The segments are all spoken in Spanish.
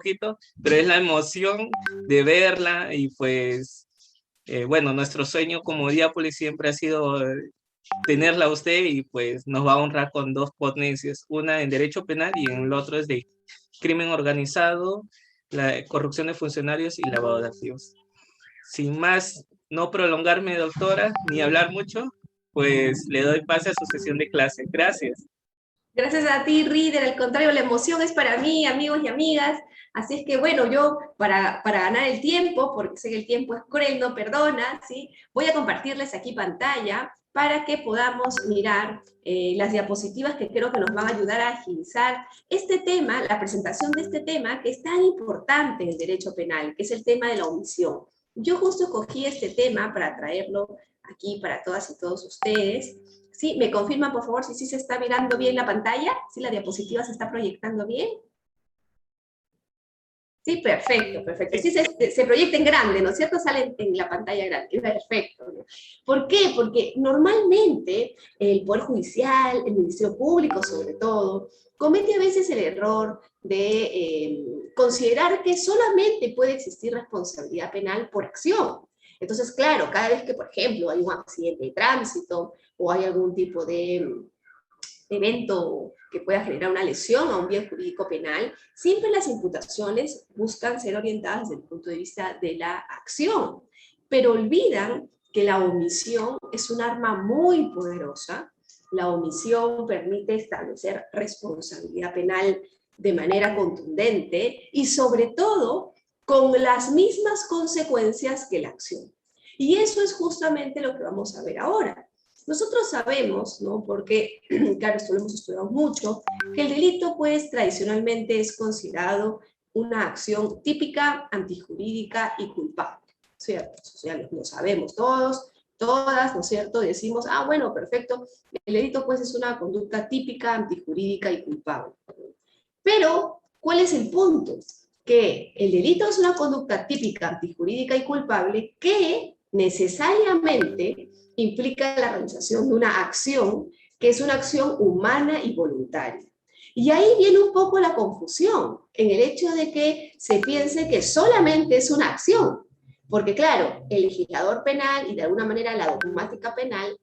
poquito, pero es la emoción de verla y pues, bueno, nuestro sueño como Diápolis siempre ha sido tenerla a usted y pues nos va a honrar con dos ponencias, una en Derecho Penal y en el otro es de Crimen Organizado, la corrupción de funcionarios y lavado de activos. Sin más, no prolongarme, doctora, ni hablar mucho, pues le doy pase a su sesión de clase. Gracias. Gracias a ti, Reader. Al contrario, la emoción es para mí, amigos y amigas. Así es que, bueno, yo para ganar el tiempo, porque sé que el tiempo es cruel, no perdona, ¿sí? Voy a compartirles aquí pantalla para que podamos mirar las diapositivas que creo que nos van a ayudar a agilizar este tema, la presentación de este tema que es tan importante en el derecho penal, que es el tema de la omisión. Yo justo escogí este tema para traerlo aquí para todas y todos ustedes. ¿Sí? ¿Me confirman, por favor, si sí se está mirando bien la pantalla? ¿Sí la diapositiva se está proyectando bien? Sí, perfecto, perfecto. Sí, se proyecta en grande, ¿no es cierto? Sale en la pantalla grande. Perfecto, ¿no? ¿Por qué? Porque normalmente el Poder Judicial, el Ministerio Público sobre todo, comete a veces el error de considerar que solamente puede existir responsabilidad penal por acción. Entonces, claro, cada vez que, por ejemplo, hay un accidente de tránsito o hay algún tipo de evento que pueda generar una lesión a un bien jurídico penal, siempre las imputaciones buscan ser orientadas desde el punto de vista de la acción, pero olvidan que la omisión es un arma muy poderosa. La omisión permite establecer responsabilidad penal de manera contundente y sobre todo con las mismas consecuencias que la acción. Y eso es justamente lo que vamos a ver ahora. Nosotros sabemos, ¿no? Porque, claro, esto lo hemos estudiado mucho, que el delito, pues, tradicionalmente es considerado una acción típica, antijurídica y culpable, ¿cierto? O sea, lo sabemos todos, todas, ¿no es cierto? Decimos, ah, bueno, perfecto, el delito, pues, es una conducta típica, antijurídica y culpable. Pero, ¿cuál es el punto? Que el delito es una conducta típica, antijurídica y culpable que necesariamente implica la realización de una acción que es una acción humana y voluntaria. Y ahí viene un poco la confusión, en el hecho de que se piense que solamente es una acción. Porque claro, el legislador penal y de alguna manera la dogmática penal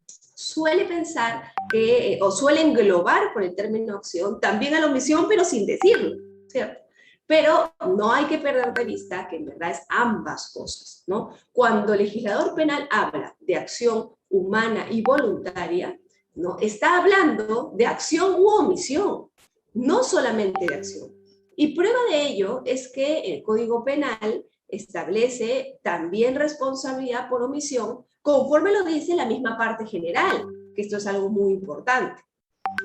suele pensar que, o suele englobar por el término acción también a la omisión, pero sin decirlo, ¿cierto? Pero no hay que perder de vista que en verdad es ambas cosas, ¿no? Cuando el legislador penal habla de acción humana y voluntaria, ¿no? Está hablando de acción u omisión, no solamente de acción. Y prueba de ello es que el Código Penal establece también responsabilidad por omisión, conforme lo dice la misma parte general, que esto es algo muy importante.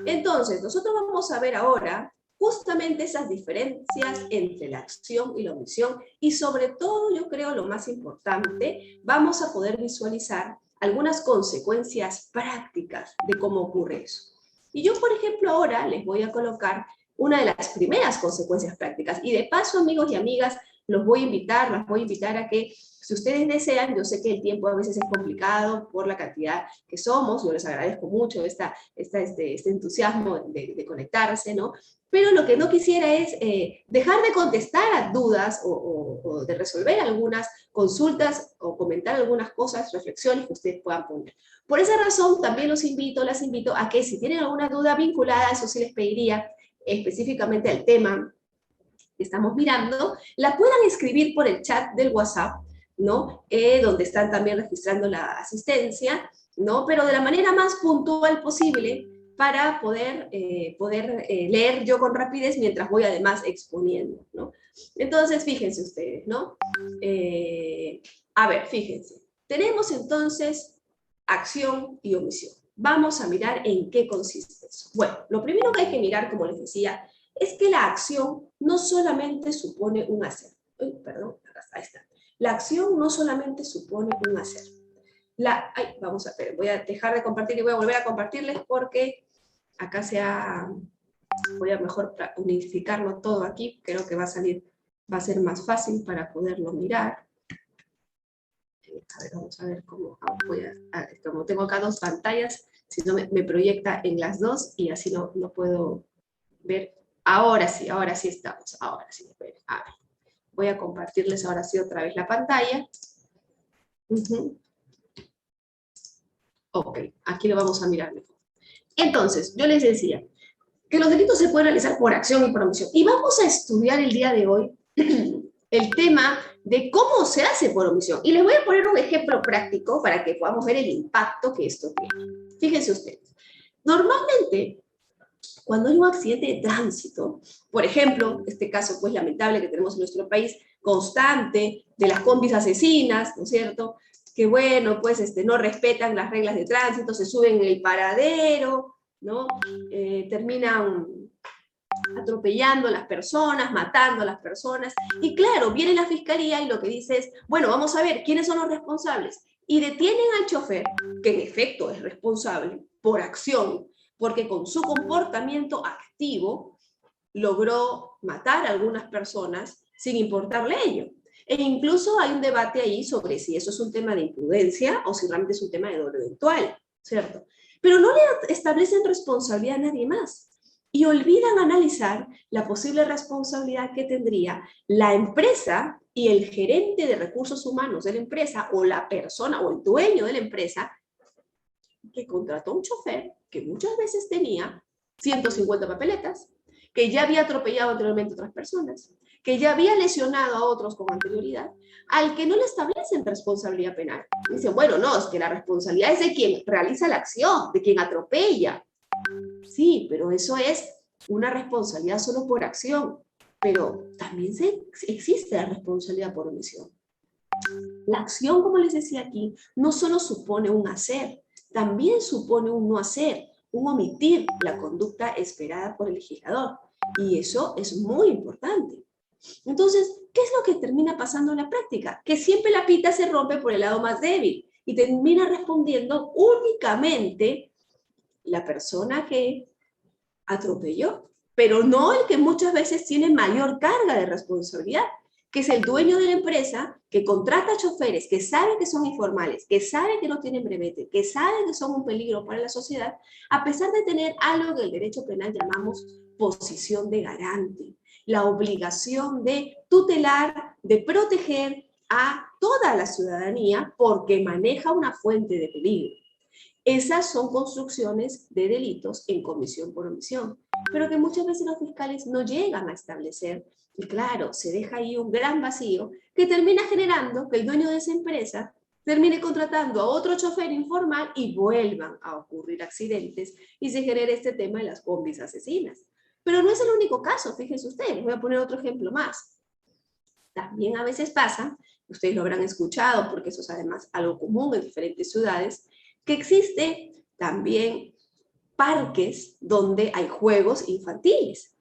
Entonces, nosotros vamos a ver ahora justamente esas diferencias entre la acción y la omisión, y sobre todo, yo creo, lo más importante, vamos a poder visualizar algunas consecuencias prácticas de cómo ocurre eso. Y yo, por ejemplo, ahora les voy a colocar una de las primeras consecuencias prácticas, y de paso, amigos y amigas, las voy a invitar a que, si ustedes desean, yo sé que el tiempo a veces es complicado por la cantidad que somos, yo les agradezco mucho este entusiasmo de conectarse, ¿no? Pero lo que no quisiera es dejar de contestar a dudas o de resolver algunas consultas o comentar algunas cosas, reflexiones que ustedes puedan poner. Por esa razón, también las invito a que si tienen alguna duda vinculada, eso sí les pediría específicamente al tema que estamos mirando, la puedan escribir por el chat del WhatsApp, ¿no? Donde están también registrando la asistencia, ¿no? Pero de la manera más puntual posible para poder leer yo con rapidez mientras voy además exponiendo, ¿no? Entonces, fíjense ustedes, ¿no? A ver, fíjense. Tenemos entonces acción y omisión. Vamos a mirar en qué consiste eso. Bueno, lo primero que hay que mirar, como les decía, es que la acción no solamente supone un hacer. Perdón, ahí está. La acción no solamente supone un hacer. Vamos a ver, voy a dejar de compartir y voy a volver a compartirles porque acá voy a mejor unificarlo todo aquí, creo que va a ser más fácil para poderlo mirar. A ver, vamos a ver cómo como tengo acá dos pantallas, si no me proyecta en las dos y así no puedo ver ahora sí estamos, ahora sí. A ver, voy a compartirles ahora sí otra vez la pantalla. Ok, aquí lo vamos a mirar mejor. Entonces, yo les decía que los delitos se pueden realizar por acción y por omisión. Y vamos a estudiar el día de hoy el tema de cómo se hace por omisión. Y les voy a poner un ejemplo práctico para que podamos ver el impacto que esto tiene. Fíjense ustedes. Normalmente, cuando hay un accidente de tránsito, por ejemplo, este caso pues lamentable que tenemos en nuestro país, constante, de las combis asesinas, ¿no es cierto?, que bueno, pues no respetan las reglas de tránsito, se suben en el paradero, ¿no? Terminan atropellando a las personas, matando a las personas, y claro, viene la fiscalía y lo que dice es, bueno, vamos a ver quiénes son los responsables, y detienen al chofer, que en efecto es responsable, por acción, porque con su comportamiento activo logró matar a algunas personas sin importarle ello. E incluso hay un debate ahí sobre si eso es un tema de imprudencia o si realmente es un tema de doble eventual, ¿cierto? Pero no le establecen responsabilidad a nadie más y olvidan analizar la posible responsabilidad que tendría la empresa y el gerente de recursos humanos de la empresa o la persona o el dueño de la empresa que contrató a un chofer que muchas veces tenía 150 papeletas, que ya había atropellado anteriormente a otras personas, que ya había lesionado a otros con anterioridad, al que no le establecen responsabilidad penal. Dicen, bueno, no, es que la responsabilidad es de quien realiza la acción, de quien atropella. Sí, pero eso es una responsabilidad solo por acción, pero también existe la responsabilidad por omisión. La acción, como les decía aquí, no solo supone un hacer, también supone un no hacer, un omitir la conducta esperada por el legislador. Y eso es muy importante. Entonces, ¿qué es lo que termina pasando en la práctica? Que siempre la pita se rompe por el lado más débil y termina respondiendo únicamente la persona que atropelló, pero no el que muchas veces tiene mayor carga de responsabilidad, que es el dueño de la empresa, que contrata choferes, que sabe que son informales, que sabe que no tienen brevete, que sabe que son un peligro para la sociedad, a pesar de tener algo que el derecho penal llamamos posición de garante, la obligación de tutelar, de proteger a toda la ciudadanía porque maneja una fuente de peligro. Esas son construcciones de delitos en comisión por omisión, pero que muchas veces los fiscales no llegan a establecer. Y claro, se deja ahí un gran vacío que termina generando que el dueño de esa empresa termine contratando a otro chofer informal y vuelvan a ocurrir accidentes y se genere este tema de las combis asesinas. Pero no es el único caso, fíjense ustedes, les voy a poner otro ejemplo más. También a veces pasa, ustedes lo habrán escuchado porque eso es además algo común en diferentes ciudades, que existe también parques donde hay juegos infantiles.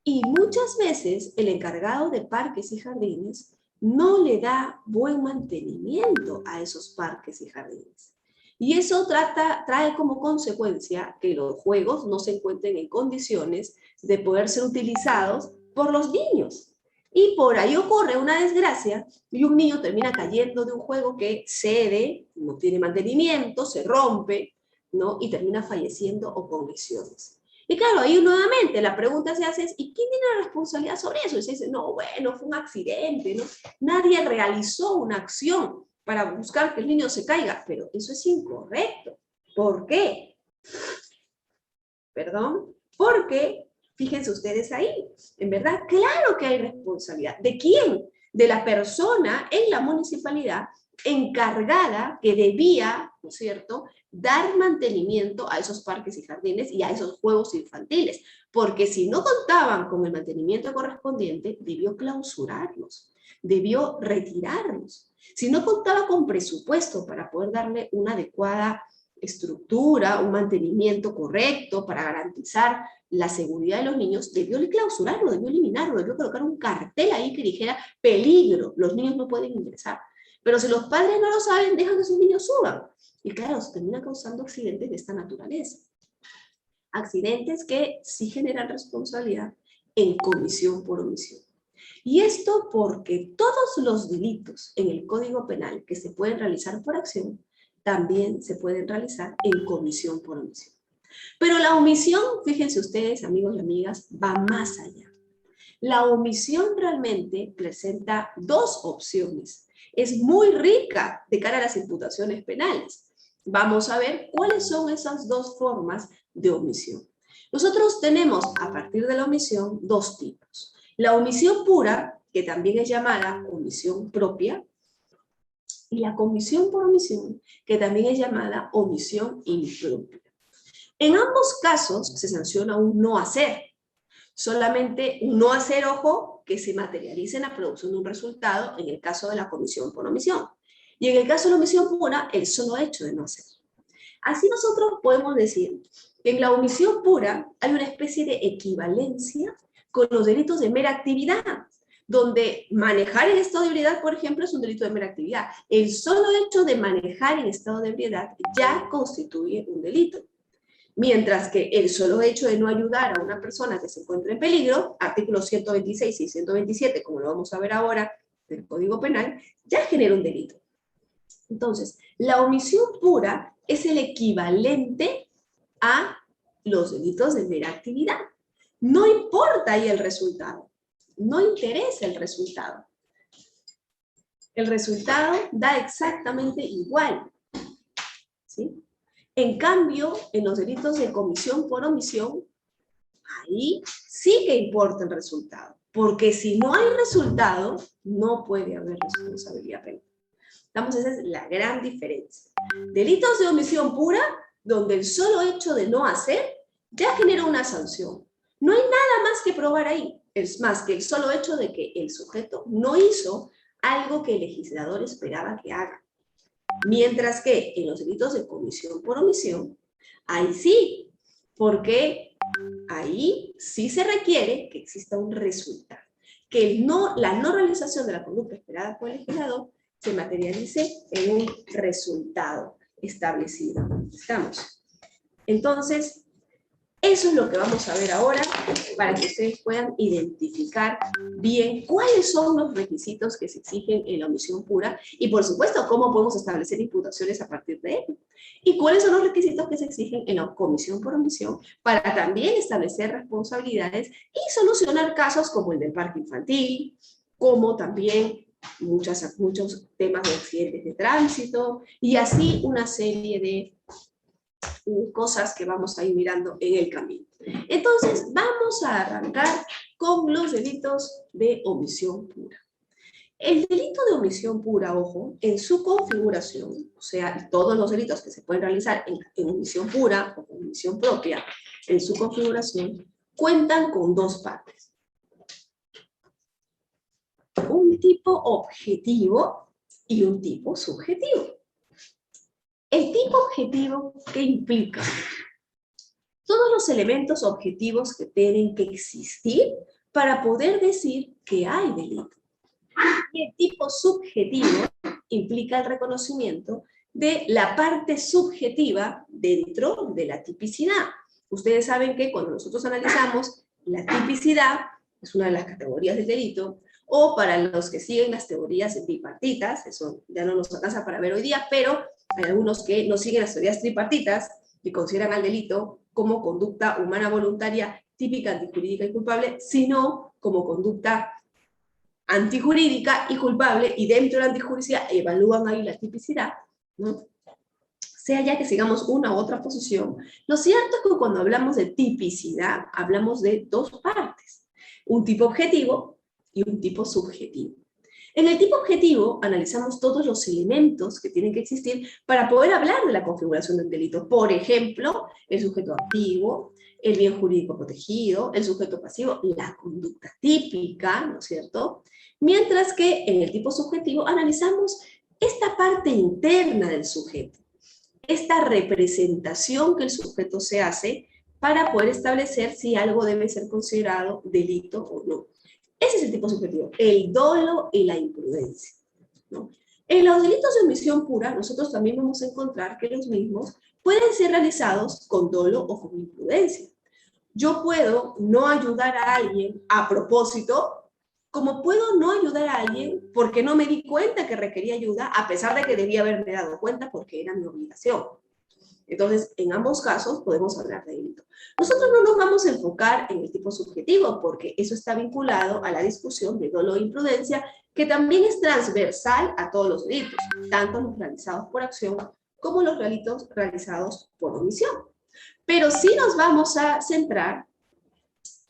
Y muchas veces el encargado de parques y jardines no le da buen mantenimiento a esos parques y jardines. Y eso trae como consecuencia que los juegos no se encuentren en condiciones de poder ser utilizados por los niños. Y por ahí ocurre una desgracia y un niño termina cayendo de un juego que cede, no tiene mantenimiento, se rompe, ¿no? Y termina falleciendo o con lesiones. Y claro, ahí nuevamente la pregunta se hace es, ¿y quién tiene la responsabilidad sobre eso? Y se dice, no, bueno, fue un accidente, ¿no? Nadie realizó una acción para buscar que el niño se caiga, pero eso es incorrecto. ¿Por qué? ¿Perdón? Porque, fíjense ustedes ahí, en verdad, claro que hay responsabilidad. ¿De quién? De la persona en la municipalidad encargada que debía, ¿no es cierto?, dar mantenimiento a esos parques y jardines y a esos juegos infantiles, porque si no contaban con el mantenimiento correspondiente, debió clausurarlos, debió retirarlos. Si no contaba con presupuesto para poder darle una adecuada estructura, un mantenimiento correcto para garantizar la seguridad de los niños, debió clausurarlo, debió eliminarlo, debió colocar un cartel ahí que dijera peligro, los niños no pueden ingresar. Pero si los padres no lo saben, dejan que sus niños suban. Y claro, se termina causando accidentes de esta naturaleza. Accidentes que sí generan responsabilidad en comisión por omisión. Y esto porque todos los delitos en el Código Penal que se pueden realizar por acción, también se pueden realizar en comisión por omisión. Pero la omisión, fíjense ustedes, amigos y amigas, va más allá. La omisión realmente presenta dos opciones. Es muy rica de cara a las imputaciones penales. Vamos a ver cuáles son esas dos formas de omisión. Nosotros tenemos, a partir de la omisión, dos tipos. La omisión pura, que también es llamada omisión propia, y la comisión por omisión, que también es llamada omisión impropia. En ambos casos se sanciona un no hacer. Solamente un no hacer, ojo, que se materialice en la producción de un resultado en el caso de la comisión por omisión. Y en el caso de la omisión pura, el solo hecho de no hacer. Así nosotros podemos decir que en la omisión pura hay una especie de equivalencia con los delitos de mera actividad, donde manejar en estado de ebriedad, por ejemplo, es un delito de mera actividad. El solo hecho de manejar en estado de ebriedad ya constituye un delito. Mientras que el solo hecho de no ayudar a una persona que se encuentra en peligro, artículos 126 y 127, como lo vamos a ver ahora del Código Penal, ya genera un delito. Entonces, la omisión pura es el equivalente a los delitos de mera actividad. No importa ahí el resultado, no interesa el resultado. El resultado da exactamente igual, ¿sí? En cambio, en los delitos de comisión por omisión, ahí sí que importa el resultado, porque si no hay resultado, no puede haber responsabilidad penal. Entonces, esa es la gran diferencia. Delitos de omisión pura, donde el solo hecho de no hacer ya genera una sanción. No hay nada más que probar ahí. Es más que el solo hecho de que el sujeto no hizo algo que el legislador esperaba que haga. Mientras que en los delitos de comisión por omisión, ahí sí, porque ahí sí se requiere que exista un resultado. Que la no realización de la conducta esperada por el legislador se materialice en un resultado establecido. ¿Estamos? Entonces, eso es lo que vamos a ver ahora para que ustedes puedan identificar bien cuáles son los requisitos que se exigen en la omisión pura y, por supuesto, cómo podemos establecer imputaciones a partir de ello. Y cuáles son los requisitos que se exigen en la comisión por omisión para también establecer responsabilidades y solucionar casos como el del parque infantil, como también muchos temas de accidentes de tránsito y así una serie de cosas que vamos a ir mirando en el camino. Entonces, vamos a arrancar con los delitos de omisión pura. El delito de omisión pura, ojo, en su configuración, o sea, todos los delitos que se pueden realizar en omisión pura o en omisión propia, en su configuración, cuentan con dos partes. Un tipo objetivo y un tipo subjetivo. El tipo objetivo, ¿qué implica? Todos los elementos objetivos que tienen que existir para poder decir que hay delito. Y el tipo subjetivo implica el reconocimiento de la parte subjetiva dentro de la tipicidad. Ustedes saben que cuando nosotros analizamos la tipicidad, es una de las categorías del delito, o para los que siguen las teorías tripartitas, eso ya no nos alcanza para ver hoy día, pero hay algunos que no siguen las teorías tripartitas y consideran al delito como conducta humana voluntaria típica, antijurídica y culpable, sino como conducta antijurídica y culpable, y dentro de la antijuridicidad evalúan ahí la tipicidad, ¿no? Sea ya que sigamos una u otra posición, lo cierto es que cuando hablamos de tipicidad, hablamos de dos partes, un tipo objetivo y un tipo subjetivo. En el tipo objetivo analizamos todos los elementos que tienen que existir para poder hablar de la configuración del delito. Por ejemplo, el sujeto activo, el bien jurídico protegido, el sujeto pasivo, la conducta típica, ¿no es cierto? Mientras que en el tipo subjetivo analizamos esta parte interna del sujeto, esta representación que el sujeto se hace para poder establecer si algo debe ser considerado delito o no. Ese es el tipo subjetivo, el dolo y la imprudencia, ¿no? En los delitos de omisión pura, nosotros también vamos a encontrar que los mismos pueden ser realizados con dolo o con imprudencia. Yo puedo no ayudar a alguien a propósito, como puedo no ayudar a alguien porque no me di cuenta que requería ayuda, a pesar de que debía haberme dado cuenta porque era mi obligación. Entonces, en ambos casos podemos hablar de delito. Nosotros no nos vamos a enfocar en el tipo subjetivo, porque eso está vinculado a la discusión de dolo e imprudencia, que también es transversal a todos los delitos, tanto los realizados por acción como los delitos realizados por omisión. Pero sí nos vamos a centrar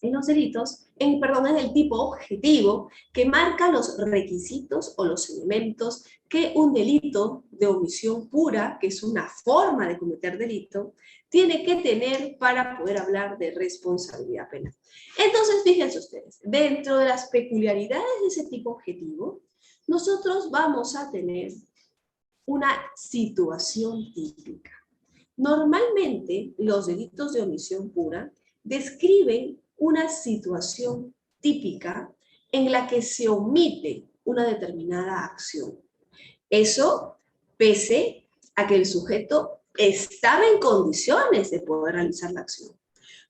en los delitos, en el tipo objetivo que marca los requisitos o los elementos que un delito de omisión pura, que es una forma de cometer delito, tiene que tener para poder hablar de responsabilidad penal. Entonces, fíjense ustedes, dentro de las peculiaridades de ese tipo objetivo, nosotros vamos a tener una situación típica. Normalmente, los delitos de omisión pura describen una situación típica en la que se omite una determinada acción. Eso pese a que el sujeto estaba en condiciones de poder realizar la acción.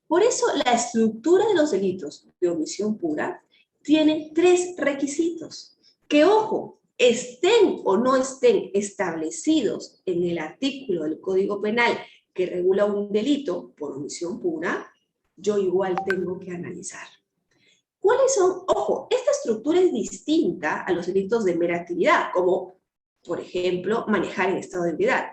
Por eso, la estructura de los delitos de omisión pura tiene 3 requisitos, que, ojo, estén o no estén establecidos en el artículo del Código Penal que regula un delito por omisión pura, yo igual tengo que analizar. ¿Cuáles son? Ojo, esta estructura es distinta a los delitos de mera actividad, como, por ejemplo, manejar en estado de ebriedad,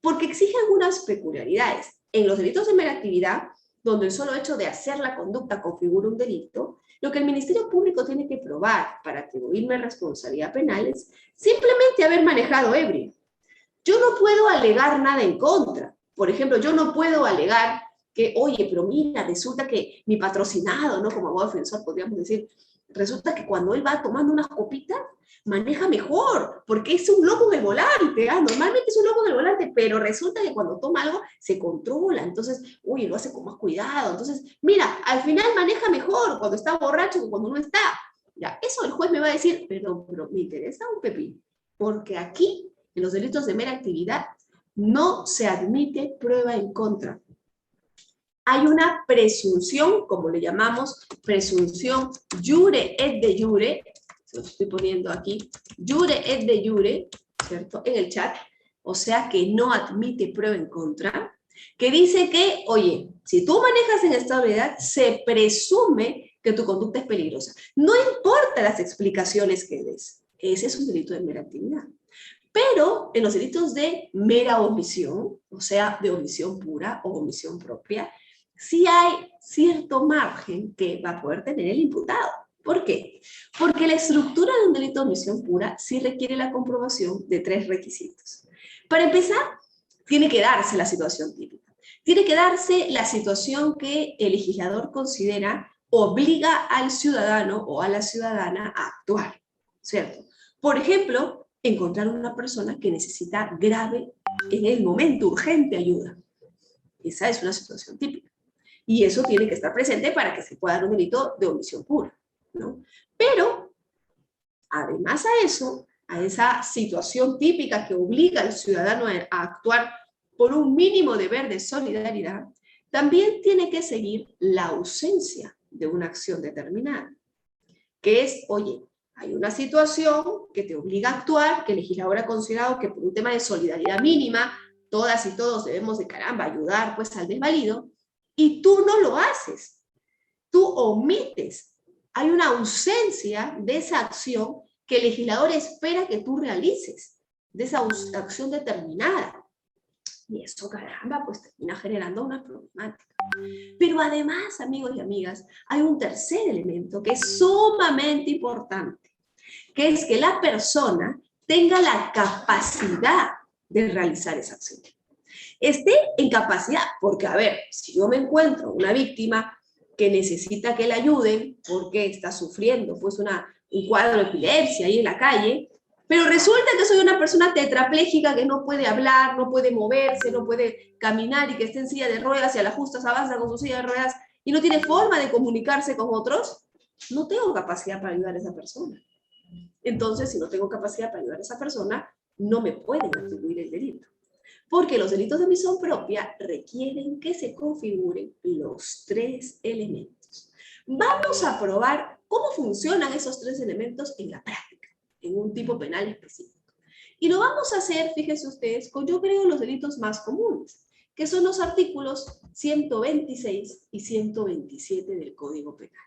porque exige algunas peculiaridades. En los delitos de mera actividad, donde el solo hecho de hacer la conducta configura un delito, lo que el Ministerio Público tiene que probar para atribuirme responsabilidad penal es simplemente haber manejado ebrio. Yo no puedo alegar nada en contra. Por ejemplo, yo no puedo alegar que, oye, pero mira, resulta que mi patrocinado, ¿no? Como abogado defensor podríamos decir, resulta que cuando él va tomando unas copitas, maneja mejor, porque es un loco en el volante, ¿ah? Normalmente es un loco en el volante, pero resulta que cuando toma algo se controla, entonces, oye, lo hace con más cuidado, entonces, mira, al final maneja mejor cuando está borracho que cuando no está. Ya, eso el juez me va a decir, pero me interesa un pepín, porque aquí, en los delitos de mera actividad, no se admite prueba en contra. Hay una presunción, como le llamamos, presunción jure et de jure, se lo estoy poniendo aquí, jure et de jure, ¿cierto? En el chat, o sea que no admite prueba en contra, que dice que, oye, si tú manejas en estado de ebriedad, se presume que tu conducta es peligrosa. No importa las explicaciones que des, ese es un delito de mera actividad. Pero en los delitos de mera omisión, o sea, de omisión pura o omisión propia, sí hay cierto margen que va a poder tener el imputado. ¿Por qué? Porque la estructura de un delito de omisión pura sí requiere la comprobación de 3 requisitos. Para empezar, tiene que darse la situación típica. Tiene que darse la situación que el legislador considera obliga al ciudadano o a la ciudadana a actuar, ¿cierto? Por ejemplo, encontrar una persona que necesita grave, en el momento urgente, ayuda. Esa es una situación típica. Y eso tiene que estar presente para que se pueda dar un delito de omisión pura, ¿no? Pero, además a eso, a esa situación típica que obliga al ciudadano a actuar por un mínimo deber de solidaridad, también tiene que seguir la ausencia de una acción determinada, que es, oye, hay una situación que te obliga a actuar, que el legislador ha considerado que por un tema de solidaridad mínima, todas y todos debemos de caramba ayudar pues al desvalido, y tú no lo haces, tú omites, hay una ausencia de esa acción que el legislador espera que tú realices, de esa acción determinada. Y eso, caramba, pues termina generando una problemática. Pero además, amigos y amigas, hay un tercer elemento que es sumamente importante, que es que la persona tenga la capacidad de realizar esa acción. Esté en capacidad, porque a ver, si yo me encuentro una víctima que necesita que la ayuden porque está sufriendo pues un cuadro de epilepsia ahí en la calle, pero resulta que soy una persona tetrapléjica que no puede hablar, no puede moverse, no puede caminar y que está en silla de ruedas y a la justa se avanza con su silla de ruedas y no tiene forma de comunicarse con otros, no tengo capacidad para ayudar a esa persona. Entonces, si no tengo capacidad para ayudar a esa persona, no me pueden atribuir el delito. Porque los delitos de omisión propia requieren que se configuren los 3 elementos. Vamos a probar cómo funcionan esos 3 elementos en la práctica, en un tipo penal específico. Y lo vamos a hacer, fíjense ustedes, con yo creo los delitos más comunes, que son los artículos 126 y 127 del Código Penal.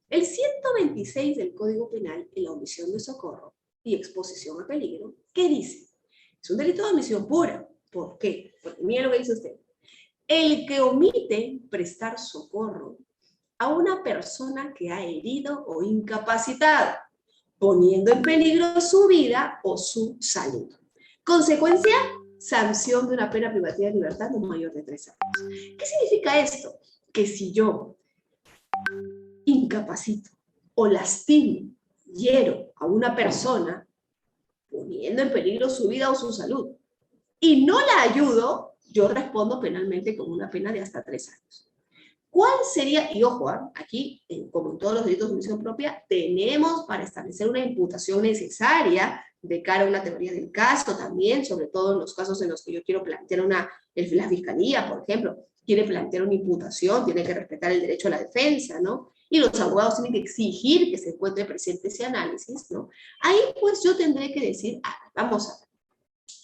El 126 del Código Penal, en la omisión de socorro y exposición a peligro, ¿qué dice? Es un delito de omisión pura. ¿Por qué? Porque mira lo que dice usted. El que omite prestar socorro a una persona que ha herido o incapacitado, poniendo en peligro su vida o su salud. Consecuencia, sanción de una pena privativa de libertad no mayor de 3 años. ¿Qué significa esto? Que si yo incapacito o lastimo, hiero a una persona, poniendo en peligro su vida o su salud, y no la ayudo, yo respondo penalmente con una pena de hasta 3 años. ¿Cuál sería? Y ojo, aquí, como en todos los delitos de omisión propia, tenemos para establecer una imputación necesaria de cara a una teoría del caso también, sobre todo en los casos en los que yo quiero plantear la fiscalía, por ejemplo, quiere plantear una imputación, tiene que respetar el derecho a la defensa, ¿no? Y los abogados tienen que exigir que se encuentre presente ese análisis, ¿no? Ahí pues yo tendré que decir, vamos a ver,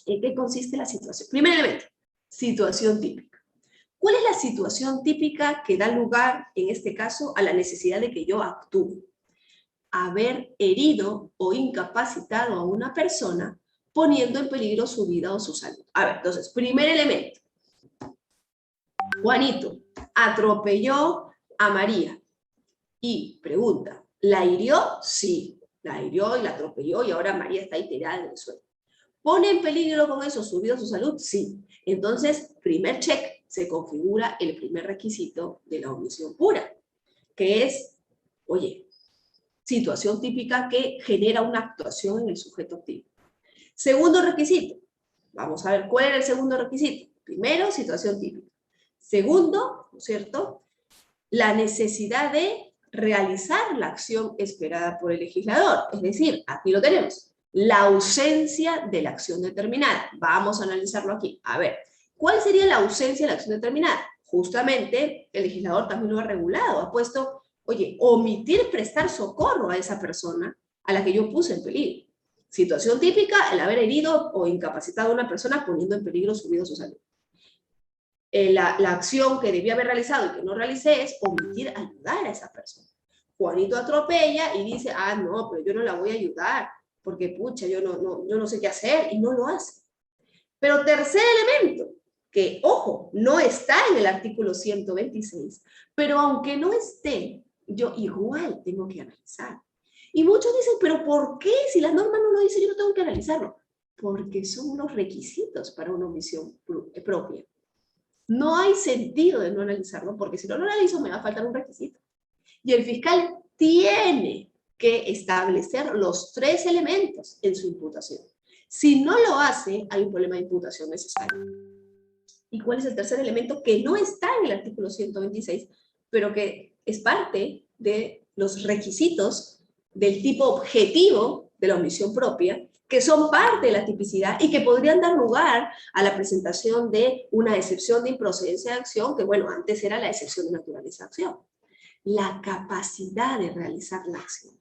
¿en qué consiste la situación? Primer elemento, situación típica. ¿Cuál es la situación típica que da lugar, en este caso, a la necesidad de que yo actúe? Haber herido o incapacitado a una persona poniendo en peligro su vida o su salud. A ver, entonces, primer elemento. Juanito atropelló a María y pregunta, ¿la hirió? Sí, la hirió y la atropelló y ahora María está ahí tirada en el suelo. ¿Pone en peligro con eso su vida o su salud? Sí. Entonces, primer check, se configura el primer requisito de la omisión pura, que es, oye, situación típica que genera una actuación en el sujeto activo. Segundo requisito, vamos a ver cuál era el segundo requisito. Primero, situación típica. Segundo, ¿no es cierto?, la necesidad de realizar la acción esperada por el legislador. Es decir, aquí lo tenemos, la ausencia de la acción determinada. Vamos a analizarlo aquí. A ver, ¿cuál sería la ausencia de la acción determinada? Justamente, el legislador también lo ha regulado, ha puesto, oye, omitir prestar socorro a esa persona a la que yo puse en peligro. Situación típica, el haber herido o incapacitado a una persona poniendo en peligro su vida o su salud. La acción que debía haber realizado y que no realicé es omitir ayudar a esa persona. Juanito atropella y dice, no, pero yo no la voy a ayudar, porque pucha, yo no sé qué hacer, y no lo hace. Pero tercer elemento, que, ojo, no está en el artículo 126, pero aunque no esté, yo igual tengo que analizar. Y muchos dicen, pero ¿por qué? Si la norma no lo dice, yo no tengo que analizarlo. Porque son los requisitos para una omisión propia. No hay sentido de no analizarlo, porque si no lo analizo me va a faltar un requisito. Y el fiscal tiene que establecer los 3 elementos en su imputación. Si no lo hace, hay un problema de imputación necesario. ¿Y cuál es el tercer elemento que no está en el artículo 126, pero que es parte de los requisitos del tipo objetivo de la omisión propia, que son parte de la tipicidad y que podrían dar lugar a la presentación de una excepción de improcedencia de acción, que bueno, antes era la excepción de naturaleza de acción? La capacidad de realizar la acción.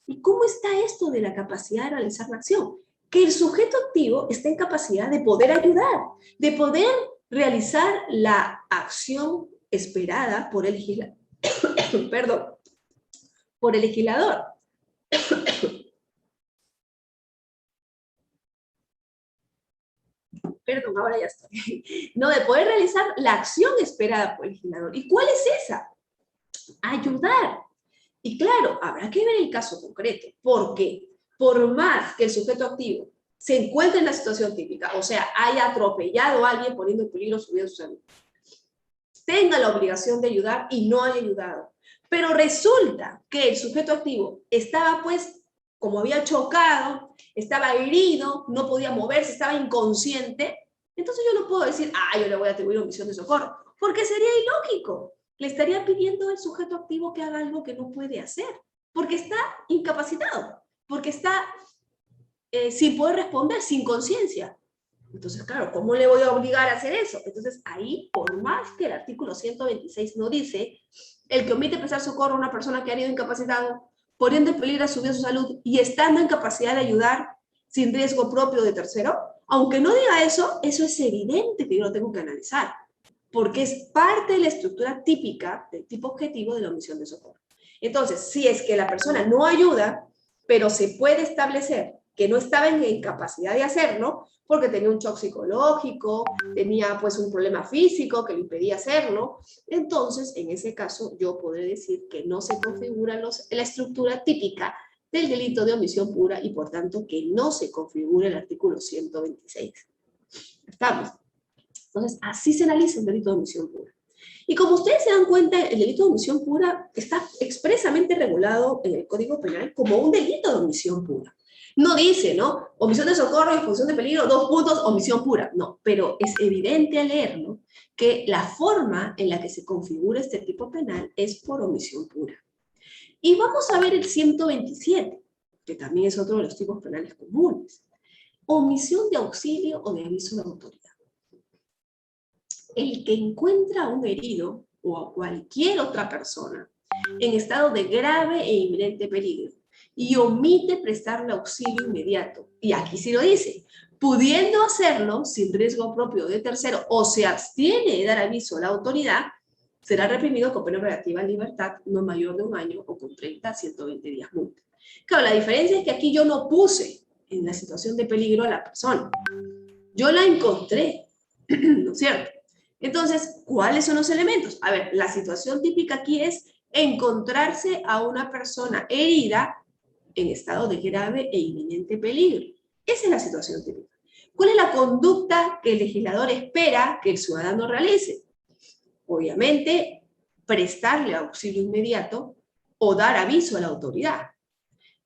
¿Y cómo está esto de la capacidad de realizar la acción? Que el sujeto activo está en capacidad de poder ayudar, de poder realizar la acción esperada por el legislador. Perdón, por el legislador. Perdón, ahora ya estoy. No, de poder realizar la acción esperada por el legislador. ¿Y cuál es esa? Ayudar. Y claro, habrá que ver el caso concreto. ¿Por qué? Por más que el sujeto activo se encuentre en la situación típica, o sea, haya atropellado a alguien poniendo en peligro su vida o su salud, tenga la obligación de ayudar y no haya ayudado, pero resulta que el sujeto activo estaba pues, como había chocado, estaba herido, no podía moverse, estaba inconsciente, entonces yo no puedo decir, yo le voy a atribuir omisión de socorro, porque sería ilógico. Le estaría pidiendo al sujeto activo que haga algo que no puede hacer, porque está incapacitado, porque está sin poder responder, sin conciencia. Entonces, claro, ¿cómo le voy a obligar a hacer eso? Entonces, ahí, por más que el artículo 126 no dice, el que omite prestar socorro a una persona que ha sido incapacitado, poniendo en peligro su vida o su salud, y estando en capacidad de ayudar sin riesgo propio de tercero, Aunque no diga eso, eso es evidente que yo lo tengo que analizar, porque es parte de la estructura típica del tipo objetivo de la omisión de socorro. Entonces, si es que la persona no ayuda, pero se puede establecer que no estaba en incapacidad de hacerlo, porque tenía un shock psicológico, tenía pues un problema físico que le impedía hacerlo, entonces en ese caso yo podré decir que no se configura la estructura típica del delito de omisión pura y por tanto que no se configura el artículo 126. ¿Estamos? Entonces así se analiza el delito de omisión pura. Y como ustedes se dan cuenta, el delito de omisión pura está expresamente regulado en el Código Penal como un delito de omisión pura. No dice, ¿no? Omisión de socorro y función de peligro, 2 puntos, omisión pura. No, pero es evidente al leerlo que la forma en la que se configura este tipo penal es por omisión pura. Y vamos a ver el 127, que también es otro de los tipos penales comunes. Omisión de auxilio o de aviso de autoridad. El que encuentra a un herido o a cualquier otra persona en estado de grave e inminente peligro y omite prestarle auxilio inmediato, y aquí sí lo dice, pudiendo hacerlo sin riesgo propio de tercero o se abstiene de dar aviso a la autoridad, será reprimido con pena privativa de libertad no mayor de 1 año o con 30 a 120 días multa. Claro, la diferencia es que aquí yo no puse en la situación de peligro a la persona. Yo la encontré, ¿no es cierto? Entonces, ¿cuáles son los elementos? A ver, la situación típica aquí es encontrarse a una persona herida en estado de grave e inminente peligro. Esa es la situación típica. ¿Cuál es la conducta que el legislador espera que el ciudadano realice? Obviamente, prestarle auxilio inmediato o dar aviso a la autoridad.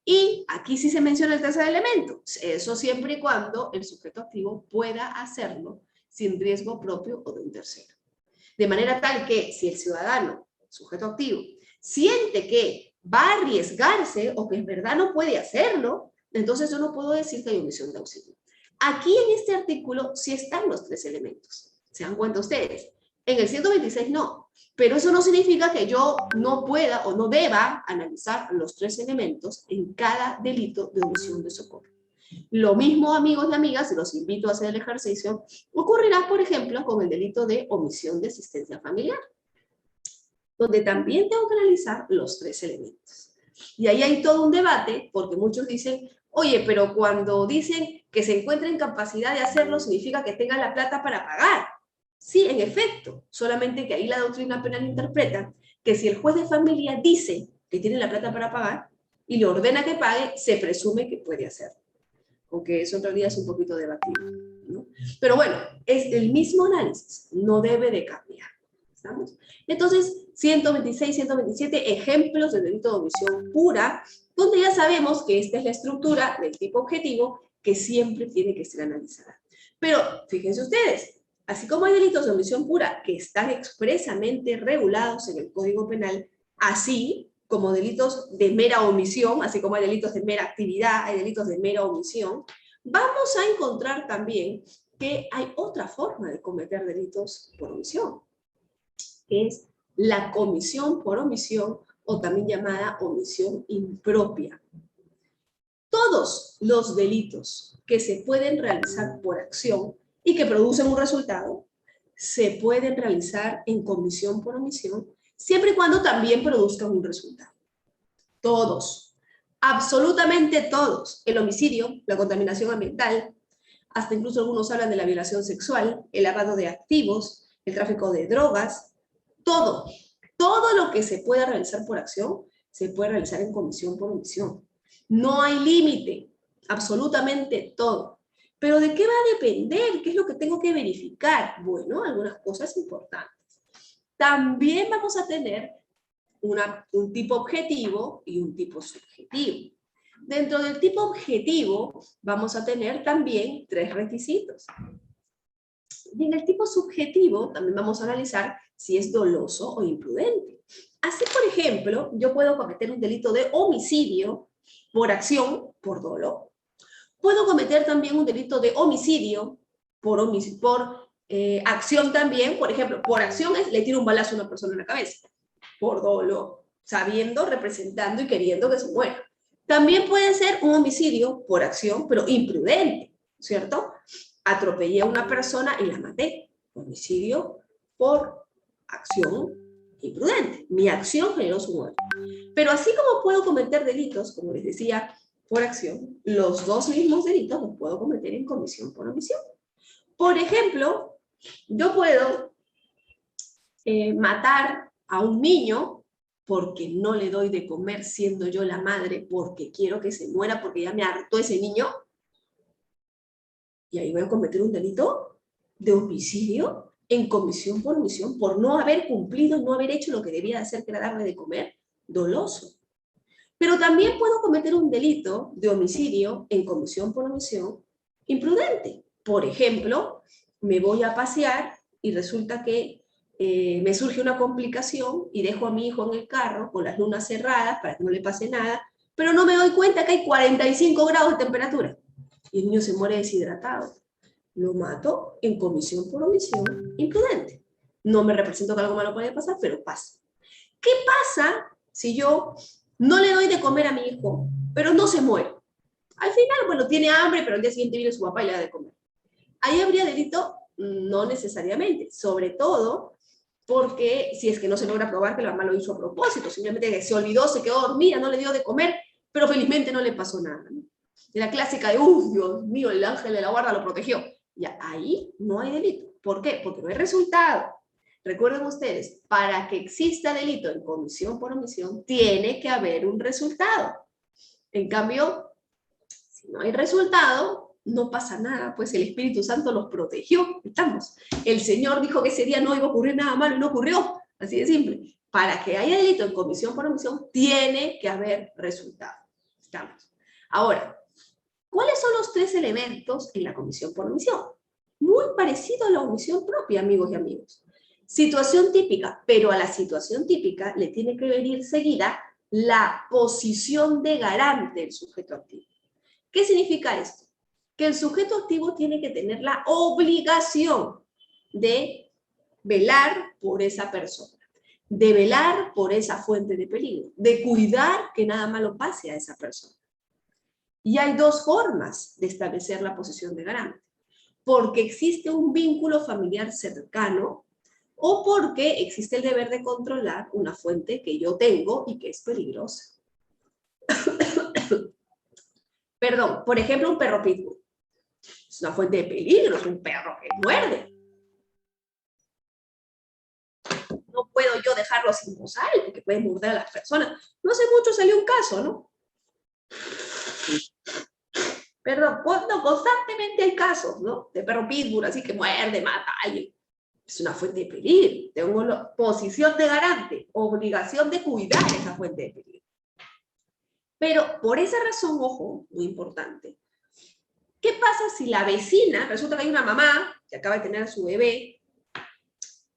Y aquí sí se menciona el tercer elemento. Eso siempre y cuando el sujeto activo pueda hacerlo sin riesgo propio o de un tercero. De manera tal que si el ciudadano, sujeto activo, siente que va a arriesgarse o que en verdad no puede hacerlo, entonces yo no puedo decir que hay omisión de auxilio. Aquí en este artículo sí están los 3 elementos. ¿Se dan cuenta ustedes? En el 126 no, pero eso no significa que yo no pueda o no deba analizar los 3 elementos en cada delito de omisión de socorro. Lo mismo, amigos y amigas, y los invito a hacer el ejercicio, ocurrirá, por ejemplo, con el delito de omisión de asistencia familiar, donde también tengo que analizar los 3 elementos. Y ahí hay todo un debate, porque muchos dicen, oye, pero cuando dicen que se encuentra en capacidad de hacerlo, significa que tenga la plata para pagar. Sí, en efecto, solamente que ahí la doctrina penal interpreta que si el juez de familia dice que tiene la plata para pagar y le ordena que pague, se presume que puede hacerlo. Aunque eso en realidad es un poquito debatible, ¿no? Pero bueno, es el mismo análisis, no debe de cambiar. ¿Estamos? Entonces, 126, 127, ejemplos de delito de omisión pura, donde ya sabemos que esta es la estructura del tipo objetivo que siempre tiene que ser analizada. Pero fíjense ustedes, así como hay delitos de omisión pura que están expresamente regulados en el Código Penal, así como delitos de mera omisión, así como hay delitos de mera actividad, hay delitos de mera omisión, vamos a encontrar también que hay otra forma de cometer delitos por omisión, que es la comisión por omisión o también llamada omisión impropia. Todos los delitos que se pueden realizar por acción y que producen un resultado, se pueden realizar en comisión por omisión, siempre y cuando también produzcan un resultado. Todos, absolutamente todos. El homicidio, la contaminación ambiental, hasta incluso algunos hablan de la violación sexual, el lavado de activos, el tráfico de drogas, todo lo que se pueda realizar por acción, se puede realizar en comisión por omisión. No hay límite, absolutamente todo. Pero ¿de qué va a depender? ¿Qué es lo que tengo que verificar? Bueno, algunas cosas importantes. También vamos a tener un tipo objetivo y un tipo subjetivo. Dentro del tipo objetivo vamos a tener también 3 requisitos. Y en el tipo subjetivo también vamos a analizar si es doloso o imprudente. Así, por ejemplo, yo puedo cometer un delito de homicidio por acción, por dolo. Puedo cometer también un delito de homicidio por acción también. Por ejemplo, por acción es le tiro un balazo a una persona en la cabeza. Por dolo, sabiendo, representando y queriendo que se muera. También puede ser un homicidio por acción, pero imprudente, ¿cierto? atropellé a una persona y la maté. Homicidio por acción imprudente. Mi acción generó su muerte. Pero así como puedo cometer delitos, como les decía, por acción, los dos mismos delitos los puedo cometer en comisión por omisión. Por ejemplo, yo puedo matar a un niño porque no le doy de comer siendo yo la madre, porque quiero que se muera, porque ya me hartó ese niño, y ahí voy a cometer un delito de homicidio en comisión por omisión, por no haber cumplido, no haber hecho lo que debía hacer, que era darle de comer, doloso. Pero también puedo cometer un delito de homicidio en comisión por omisión imprudente. Por ejemplo, me voy a pasear y resulta que me surge una complicación y dejo a mi hijo en el carro con las lunas cerradas para que no le pase nada, pero no me doy cuenta que hay 45 grados de temperatura y el niño se muere deshidratado. Lo mato en comisión por omisión imprudente. No me represento que algo malo puede pasar, pero pasa. ¿Qué pasa si yo no le doy de comer a mi hijo, pero no se muere? Al final, bueno, tiene hambre, pero al día siguiente viene su papá y le da de comer. ¿Ahí habría delito? No necesariamente, sobre todo porque si es que no se logra probar que la mamá lo hizo a propósito, simplemente que se olvidó, se quedó dormida, no le dio de comer, pero felizmente no le pasó nada, ¿no? De la clásica de, Dios mío, el ángel de la guarda lo protegió. Ya, ahí no hay delito. ¿Por qué? Porque no hay resultado. Recuerden ustedes, para que exista delito en comisión por omisión, tiene que haber un resultado. En cambio, si no hay resultado, no pasa nada, pues el Espíritu Santo los protegió. Estamos. El Señor dijo que ese día no iba a ocurrir nada malo y no ocurrió. Así de simple. Para que haya delito en comisión por omisión, tiene que haber resultado. Estamos. Ahora, ¿cuáles son los tres elementos en la comisión por omisión? Muy parecido a la omisión propia, amigos y amigos. Situación típica, pero a la situación típica le tiene que venir seguida la posición de garante del sujeto activo. ¿Qué significa esto? Que el sujeto activo tiene que tener la obligación de velar por esa persona, de velar por esa fuente de peligro, de cuidar que nada malo pase a esa persona. Y hay dos formas de establecer la posición de garante. Porque existe un vínculo familiar cercano o porque existe el deber de controlar una fuente que yo tengo y que es peligrosa. Perdón, por ejemplo, un perro pitbull. Es una fuente de peligro, es un perro que muerde. No puedo yo dejarlo sin bozal porque puede morder a las personas. No hace mucho salió un caso, ¿no? Perdón, no, constantemente hay casos, ¿no? De perro pitbull, así que muerde, mata a alguien. Es una fuente de peligro. Tengo la posición de garante, obligación de cuidar esa fuente de peligro. Pero por esa razón, ojo, muy importante, ¿qué pasa si la vecina, resulta que hay una mamá que acaba de tener a su bebé,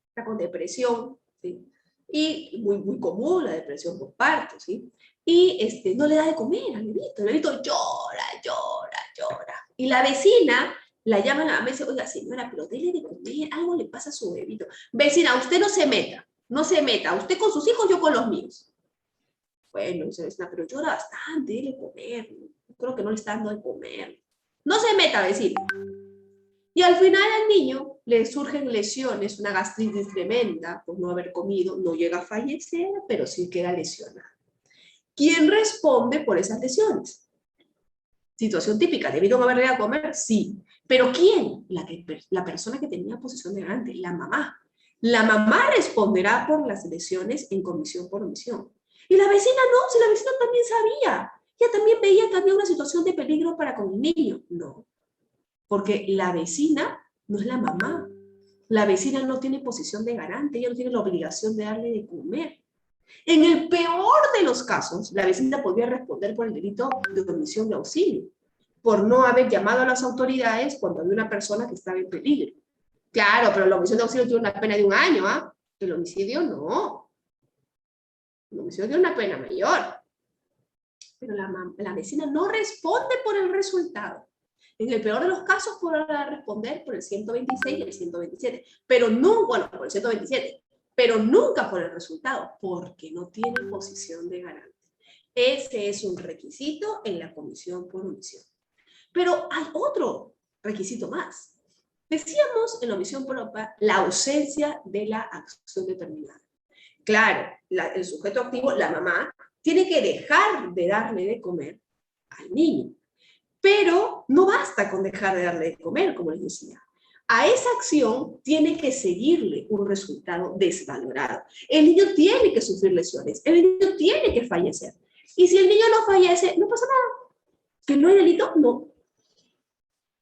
está con depresión, ¿sí? Y muy común la depresión por parto, ¿sí? Y no le da de comer al bebito, el bebito llora, llora, llora. Y la vecina la llama a la mamá y dice, oiga, señora, pero dele de comer, algo le pasa a su bebito. Vecina, usted no se meta, usted con sus hijos, yo con los míos. Bueno, dice la vecina, pero llora bastante, dele de comer, creo que no le está dando de comer. No se meta, vecina. Y al final al niño le surgen lesiones, una gastritis tremenda por no haber comido, no llega a fallecer, pero sí queda lesionado. ¿Quién responde por esas lesiones? Situación típica, ¿debido a no haberle a comer? Sí. ¿Pero quién? La persona que tenía posición de garante, la mamá. La mamá responderá por las lesiones en comisión por omisión. Y la vecina no, si la vecina también sabía. Ella también veía que había una situación de peligro para con el niño. No, porque la vecina no es la mamá. La vecina no tiene posición de garante, ella no tiene la obligación de darle de comer. En el peor de los casos, la vecina podría responder por el delito de omisión de auxilio, por no haber llamado a las autoridades cuando había una persona que estaba en peligro. Claro, pero la omisión de auxilio tiene una pena de 1 año, ¿ah? El homicidio no. El homicidio tiene una pena mayor. Pero la vecina no responde por el resultado. En el peor de los casos podrá responder por el 126 y el 127, pero no, bueno, por el 127, pero nunca por el resultado, porque no tiene posición de garante. Ese es un requisito en la comisión por omisión. Pero hay otro requisito más. Decíamos en la omisión propia la ausencia de la acción determinada. Claro, el sujeto activo, la mamá, tiene que dejar de darle de comer al niño. Pero no basta con dejar de darle de comer, como les decía. A esa acción tiene que seguirle un resultado desvalorado. El niño tiene que sufrir lesiones, el niño tiene que fallecer. Y si el niño no fallece, no pasa nada. ¿Que no hay delito? No.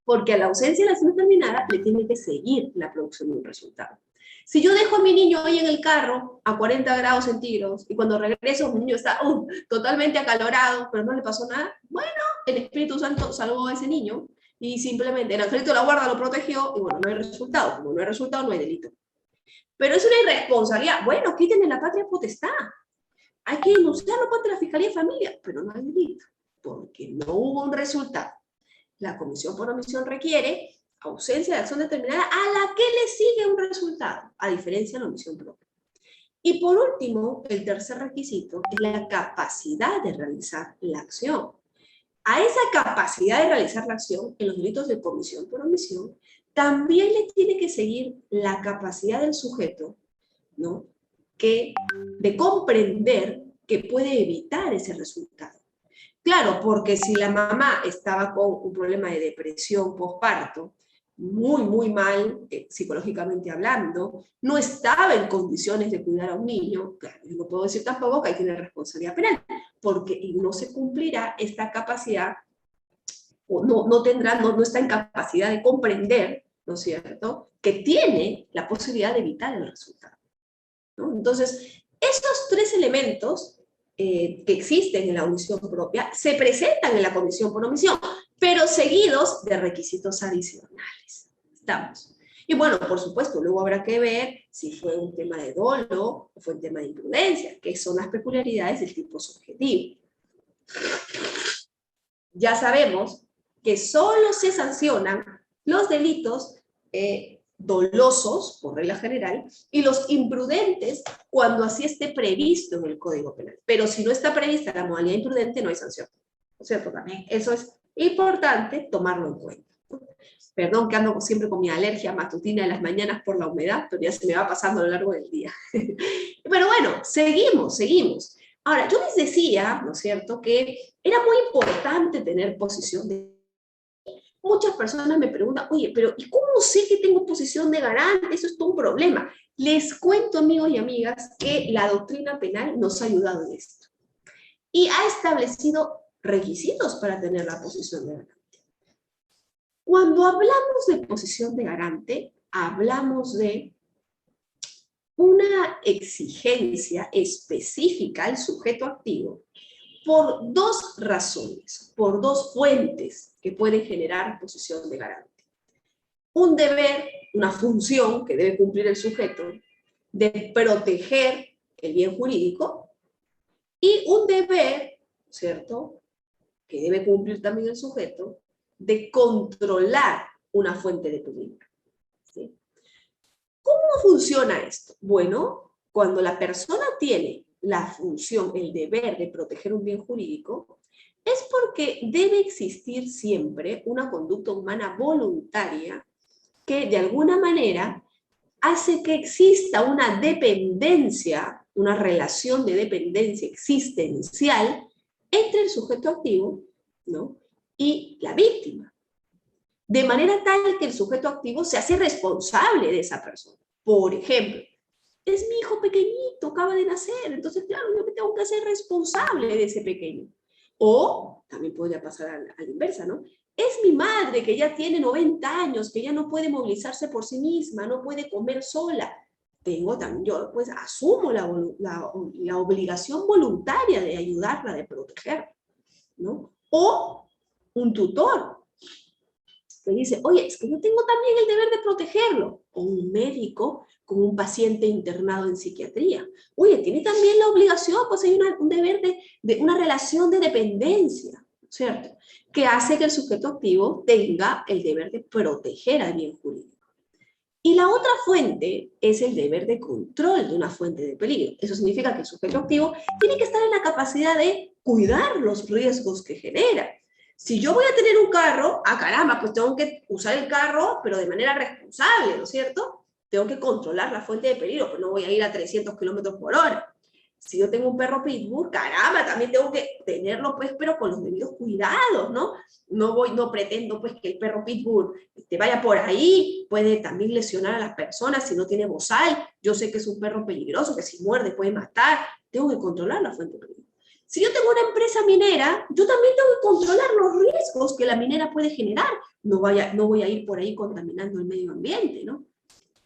Porque a la ausencia de la acción determinada le tiene que seguir la producción de un resultado. Si yo dejo a mi niño hoy en el carro a 40 grados centígrados y cuando regreso mi niño está totalmente acalorado, pero no le pasó nada, bueno, el Espíritu Santo salvó a ese niño y simplemente el angelito de la guarda lo protegió y bueno, no hay resultado. Como no hay resultado, no hay delito. Pero es una irresponsabilidad. Bueno, quítenle la patria potestad. Hay que denunciarlo contra la Fiscalía de Familia, pero no hay delito, porque no hubo un resultado. La comisión por omisión requiere ausencia de acción determinada a la que le sigue un resultado, a diferencia de la omisión propia. Y por último, el tercer requisito es la capacidad de realizar la acción. A esa capacidad de realizar la acción, en los delitos de comisión por omisión, también le tiene que seguir la capacidad del sujeto, ¿no?, de comprender que puede evitar ese resultado. Claro, porque si la mamá estaba con un problema de depresión postparto, muy mal, psicológicamente hablando, no estaba en condiciones de cuidar a un niño, claro, yo no puedo decir tampoco que ahí tiene responsabilidad penal, porque no se cumplirá esta capacidad, o no está en capacidad de comprender, ¿no es cierto?, que tiene la posibilidad de evitar el resultado, ¿no? Entonces, esos tres elementos que existen en la omisión propia se presentan en la comisión por omisión, pero seguidos de requisitos adicionales. ¿Estamos? Y bueno, por supuesto, luego habrá que ver si fue un tema de dolo o fue un tema de imprudencia, que son las peculiaridades del tipo subjetivo. Ya sabemos que solo se sancionan los delitos dolosos, por regla general, y los imprudentes cuando así esté previsto en el Código Penal. Pero si no está prevista la modalidad imprudente, no hay sanción. ¿No es cierto? También eso es importante tomarlo en cuenta. Perdón que ando siempre con mi alergia matutina de las mañanas por la humedad, pero ya se me va pasando a lo largo del día. Pero bueno, seguimos. Ahora, yo les decía, ¿no es cierto?, que era muy importante tener posición de... Muchas personas me preguntan, oye, pero ¿y cómo sé que tengo posición de garante? Eso es todo un problema. Les cuento, amigos y amigas, que la doctrina penal nos ha ayudado en esto. Y ha establecido requisitos para tener la posición de garante. Cuando hablamos de posición de garante, hablamos de una exigencia específica al sujeto activo por dos razones, por dos fuentes que pueden generar posición de garante. Un deber, una función que debe cumplir el sujeto de proteger el bien jurídico y un deber, ¿cierto?, que debe cumplir también el sujeto de controlar una fuente de peligro. ¿Sí? ¿Cómo funciona esto? Bueno, cuando la persona tiene la función, el deber de proteger un bien jurídico, es porque debe existir siempre una conducta humana voluntaria que de alguna manera hace que exista una dependencia, una relación de dependencia existencial entre el sujeto activo, ¿no?, y la víctima. De manera tal que el sujeto activo se hace responsable de esa persona. Por ejemplo, es mi hijo pequeñito, acaba de nacer, entonces claro, yo me tengo que hacer responsable de ese pequeño. O, también podría pasar a la inversa, ¿no? Es mi madre que ya tiene 90 años, que ya no puede movilizarse por sí misma, no puede comer sola. Tengo también, yo pues asumo la obligación voluntaria de ayudarla, de protegerla, ¿no? O un tutor que dice, oye, es que yo tengo también el deber de protegerlo. O un médico con un paciente internado en psiquiatría. Oye, tiene también la obligación, pues hay un deber de una relación de dependencia, ¿cierto?, que hace que el sujeto activo tenga el deber de proteger al bien jurídico. Y la otra fuente es el deber de control de una fuente de peligro. Eso significa que el sujeto activo tiene que estar en la capacidad de cuidar los riesgos que genera. Si yo voy a tener un carro, caramba, pues tengo que usar el carro, pero de manera responsable, ¿no es cierto? Tengo que controlar la fuente de peligro, pues no voy a ir a 300 kilómetros por hora. Si yo tengo un perro pitbull, caramba, también tengo que tenerlo, pues, pero con los debidos cuidados, ¿no? No pretendo, pues, que el perro pitbull te vaya por ahí, puede también lesionar a las personas si no tiene bozal. Yo sé que es un perro peligroso, que si muerde puede matar. Tengo que controlar la fuente de peligro. Si yo tengo una empresa minera, yo también tengo que controlar los riesgos que la minera puede generar. No voy a ir por ahí contaminando el medio ambiente, ¿no?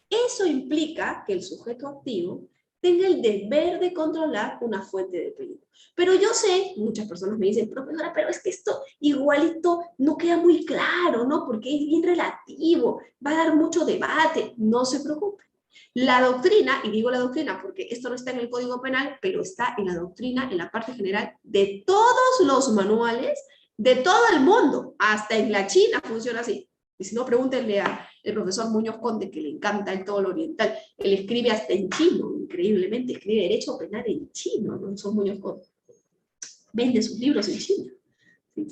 Eso implica que el sujeto activo tenga el deber de controlar una fuente de peligro. Pero yo sé, muchas personas me dicen, profesora, pero es que esto igualito no queda muy claro, ¿no? Porque es bien relativo, va a dar mucho debate. No se preocupe. La doctrina, y digo la doctrina porque esto no está en el Código Penal, pero está en la doctrina, en la parte general de todos los manuales de todo el mundo, hasta en la China funciona así. Y si no, pregúntenle al profesor Muñoz Conde, que le encanta el todo lo oriental. Él escribe hasta en chino, increíblemente, escribe Derecho Penal en chino, ¿no? Son Muñoz Conde. Vende sus libros en China. ¿Sí?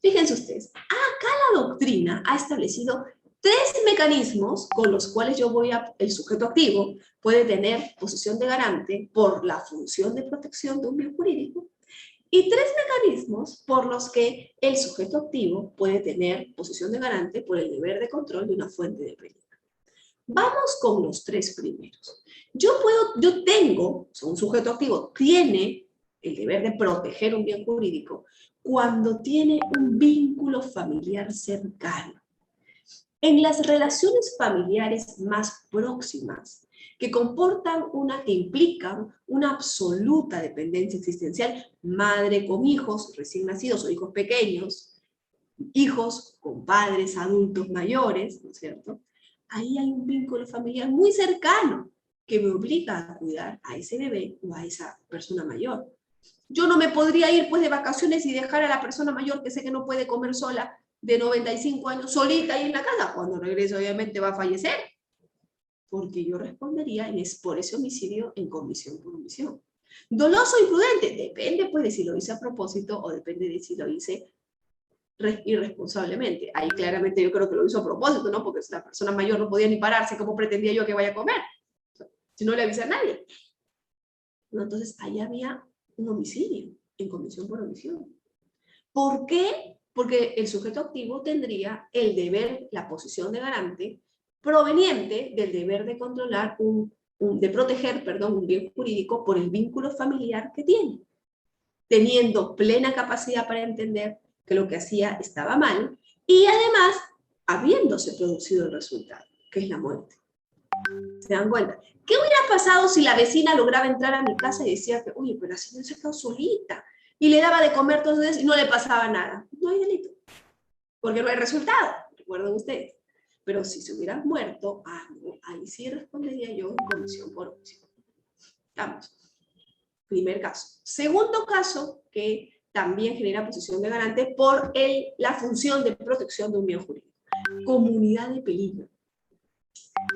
Fíjense ustedes, acá la doctrina ha establecido 3 mecanismos con los cuales el sujeto activo puede tener posición de garante por la función de protección de un bien jurídico, y 3 mecanismos por los que el sujeto activo puede tener posición de garante por el deber de control de una fuente de peligro. Vamos con los 3 primeros. Un sujeto activo tiene el deber de proteger un bien jurídico cuando tiene un vínculo familiar cercano. En las relaciones familiares más próximas, que implican una absoluta dependencia existencial, madre con hijos recién nacidos o hijos pequeños, hijos con padres adultos mayores, ¿no es cierto? Ahí hay un vínculo familiar muy cercano que me obliga a cuidar a ese bebé o a esa persona mayor. Yo no me podría ir pues de vacaciones y dejar a la persona mayor que sé que no puede comer sola, de 95 años, solita ahí en la casa. Cuando regrese obviamente va a fallecer, porque yo respondería por ese homicidio en comisión por omisión. Doloso o imprudente, depende pues de si lo hice a propósito o depende de si lo hice irresponsablemente. Ahí claramente yo creo que lo hizo a propósito, ¿no? Porque si la persona mayor no podía ni pararse, ¿cómo pretendía yo que vaya a comer? Si no le avisa a nadie. ¿No? Entonces ahí había un homicidio en comisión por omisión. ¿Por qué? Porque el sujeto activo tendría el deber, la posición de garante, proveniente del deber de controlar de proteger, un bien jurídico por el vínculo familiar que tiene, teniendo plena capacidad para entender que lo que hacía estaba mal y además habiéndose producido el resultado, que es la muerte. ¿Se dan cuenta? ¿Qué hubiera pasado si la vecina lograba entrar a mi casa y decía que, oye, pero la señora se quedó solita? Y le daba de comer todos los días y no le pasaba nada. No hay delito, porque no hay resultado, recuerden ustedes. Pero si se hubieran muerto, no, ahí sí respondería yo en comisión por omisión. Vamos. Primer caso. Segundo caso, que también genera posición de garante por la función de protección de un bien jurídico. Comunidad de peligro.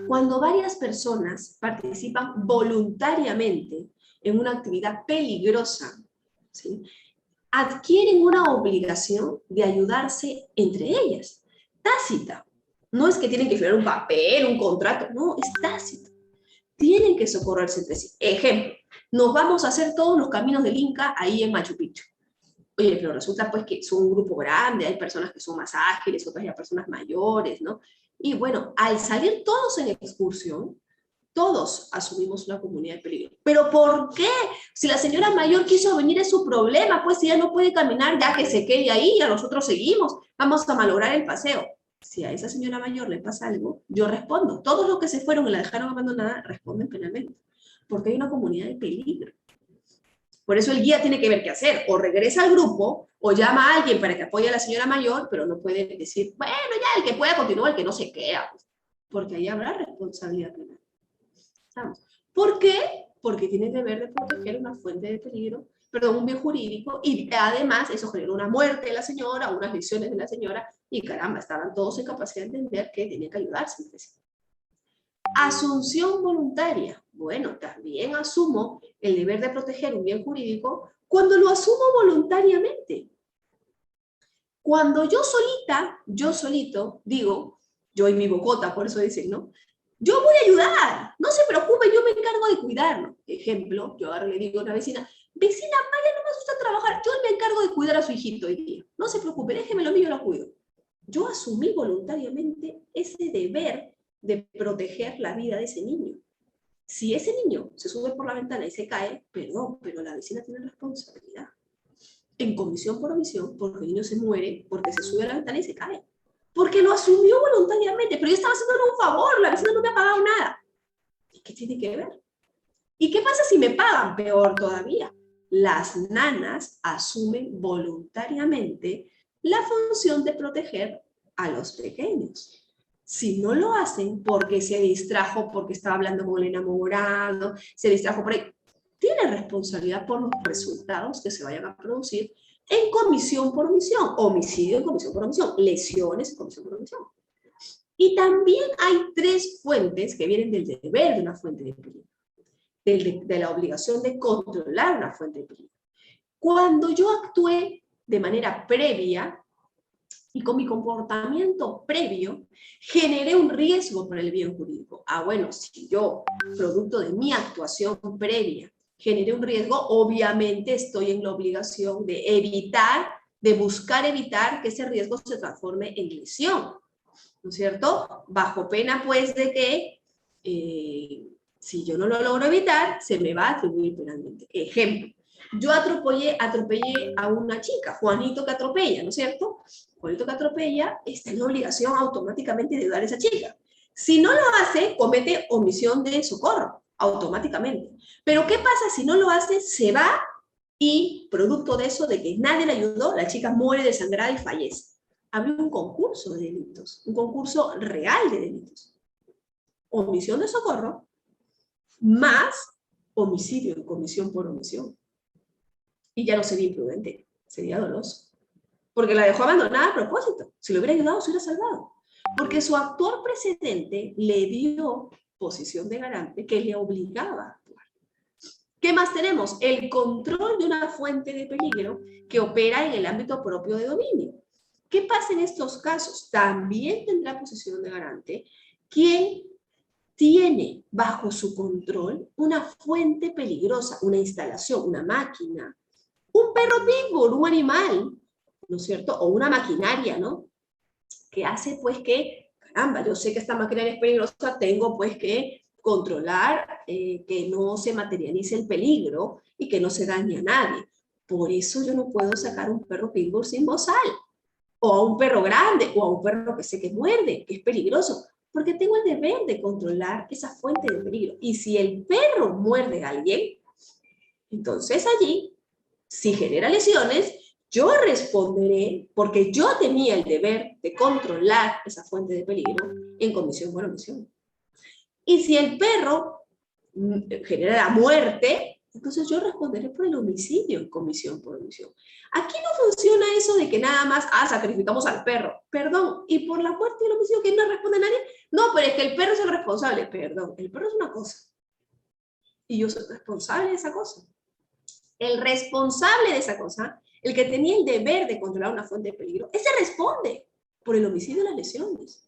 Cuando varias personas participan voluntariamente en una actividad peligrosa, ¿sí?, adquieren una obligación de ayudarse entre ellas. Tácita. No es que tienen que firmar un papel, un contrato, no, es tácita. Tienen que socorrerse entre sí. Ejemplo, nos vamos a hacer todos los caminos del Inca ahí en Machu Picchu. Oye, pero resulta pues que son un grupo grande, hay personas que son más ágiles, otras ya personas mayores, ¿no? Y bueno, al salir todos en excursión, todos asumimos una comunidad de peligro. ¿Pero por qué? Si la señora mayor quiso venir es su problema, pues si ella no puede caminar, ya que se quede ahí, a nosotros seguimos, vamos a malograr el paseo. Si a esa señora mayor le pasa algo, yo respondo. Todos los que se fueron y la dejaron abandonada responden penalmente, porque hay una comunidad de peligro. Por eso el guía tiene que ver qué hacer, o regresa al grupo, o llama a alguien para que apoye a la señora mayor, pero no puede decir, bueno, ya, el que pueda continúa, el que no se queda, porque ahí habrá responsabilidad penal. ¿Estamos? ¿Por qué? Porque tiene el deber de proteger una fuente de peligro, un bien jurídico, y además eso generó una muerte de la señora, unas lesiones de la señora, y caramba, estaban todos en capacidad de entender que tenía que ayudarse entre sí. Asunción voluntaria. Bueno, también asumo el deber de proteger un bien jurídico cuando lo asumo voluntariamente. Cuando yo solita, yo solito, digo, yo en mi bocota, por eso dicen, ¿no? Yo voy a ayudar, no se preocupe, yo me encargo de cuidarlo. Ejemplo, yo ahora le digo a una vecina, vecina, vaya nomás usted a trabajar, yo me encargo de cuidar a su hijito hoy día. No se preocupe, déjemelo a mí, yo lo cuido. Yo asumí voluntariamente ese deber de proteger la vida de ese niño. Si ese niño se sube por la ventana y se cae, perdón, pero la vecina tiene responsabilidad. En comisión por omisión, porque el niño se muere, porque se sube a la ventana y se cae. Porque lo asumió voluntariamente, pero yo estaba haciéndole un favor, la vecina no me ha pagado nada. ¿Y qué tiene que ver? ¿Y qué pasa si me pagan? Peor todavía. Las nanas asumen voluntariamente la función de proteger a los pequeños. Si no lo hacen porque se distrajo, porque estaba hablando con el enamorado, se distrajo por ahí, tiene responsabilidad por los resultados que se vayan a producir en comisión por omisión, homicidio en comisión por omisión, lesiones en comisión por omisión. Y también hay 3 fuentes que vienen del deber de una fuente de peligro, de la obligación de controlar una fuente de peligro. Cuando yo actué de manera previa y con mi comportamiento previo, generé un riesgo para el bien jurídico. Ah, bueno, si yo, producto de mi actuación previa, generé un riesgo, obviamente estoy en la obligación de evitar, de buscar evitar que ese riesgo se transforme en lesión, ¿no es cierto? Bajo pena, pues, de que si yo no lo logro evitar, se me va a atribuir penalmente. Ejemplo, yo atropellé a una chica, Juanito que atropella, ¿no es cierto? Juanito que atropella está en la obligación automáticamente de ayudar a esa chica. Si no lo hace, comete omisión de socorro, automáticamente. Pero ¿qué pasa si no lo hace? Se va y, producto de eso, de que nadie le ayudó, la chica muere desangrada y fallece. Había un concurso de delitos, un concurso real de delitos. Omisión de socorro más homicidio en comisión por omisión. Y ya no sería imprudente, sería doloso. Porque la dejó abandonada a propósito. Si lo hubiera ayudado, se hubiera salvado. Porque su actuar precedente le dio posición de garante que le obligaba a actuar. ¿Qué más tenemos? El control de una fuente de peligro que opera en el ámbito propio de dominio. ¿Qué pasa en estos casos? También tendrá posición de garante quien tiene bajo su control una fuente peligrosa, una instalación, una máquina, un perro pitbull, un animal, ¿no es cierto? O una maquinaria, ¿no? Que hace pues que, caramba, yo sé que esta maquinaria es peligrosa, tengo pues que controlar que no se materialice el peligro y que no se dañe a nadie. Por eso yo no puedo sacar un perro pitbull sin bozal, o a un perro grande, o a un perro que sé que muerde, que es peligroso, porque tengo el deber de controlar esa fuente de peligro. Y si el perro muerde a alguien, entonces allí, si genera lesiones, yo responderé porque yo tenía el deber de controlar esa fuente de peligro en comisión por omisión. Y si el perro genera la muerte, entonces yo responderé por el homicidio en comisión por omisión. Aquí no funciona eso de que nada más, sacrificamos al perro. Perdón, y por la muerte y el homicidio, ¿quién no responde a nadie? No, pero es que el perro es el responsable. Perdón, el perro es una cosa. Y yo soy responsable de esa cosa. El responsable de esa cosa, el que tenía el deber de controlar una fuente de peligro, ese responde por el homicidio y las lesiones.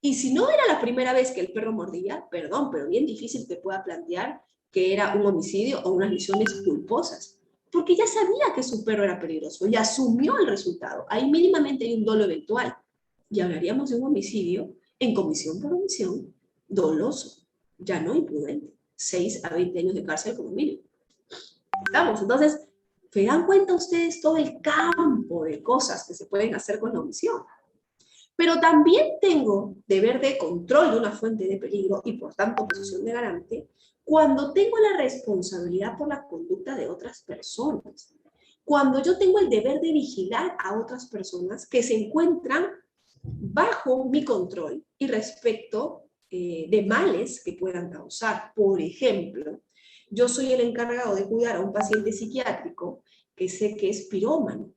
Y si no era la primera vez que el perro mordía, perdón, pero bien difícil te pueda plantear que era un homicidio o unas lesiones culposas, porque ya sabía que su perro era peligroso y asumió el resultado. Ahí mínimamente hay un dolo eventual. Y hablaríamos de un homicidio en comisión por omisión, doloso, ya no imprudente. 6 a 20 años de cárcel como mínimo. Estamos, entonces, ¿se dan cuenta ustedes todo el campo de cosas que se pueden hacer con la omisión? Pero también tengo deber de control de una fuente de peligro y por tanto posición de garante cuando tengo la responsabilidad por la conducta de otras personas. Cuando yo tengo el deber de vigilar a otras personas que se encuentran bajo mi control y respecto de males que puedan causar. Por ejemplo, yo soy el encargado de cuidar a un paciente psiquiátrico que sé que es pirómano.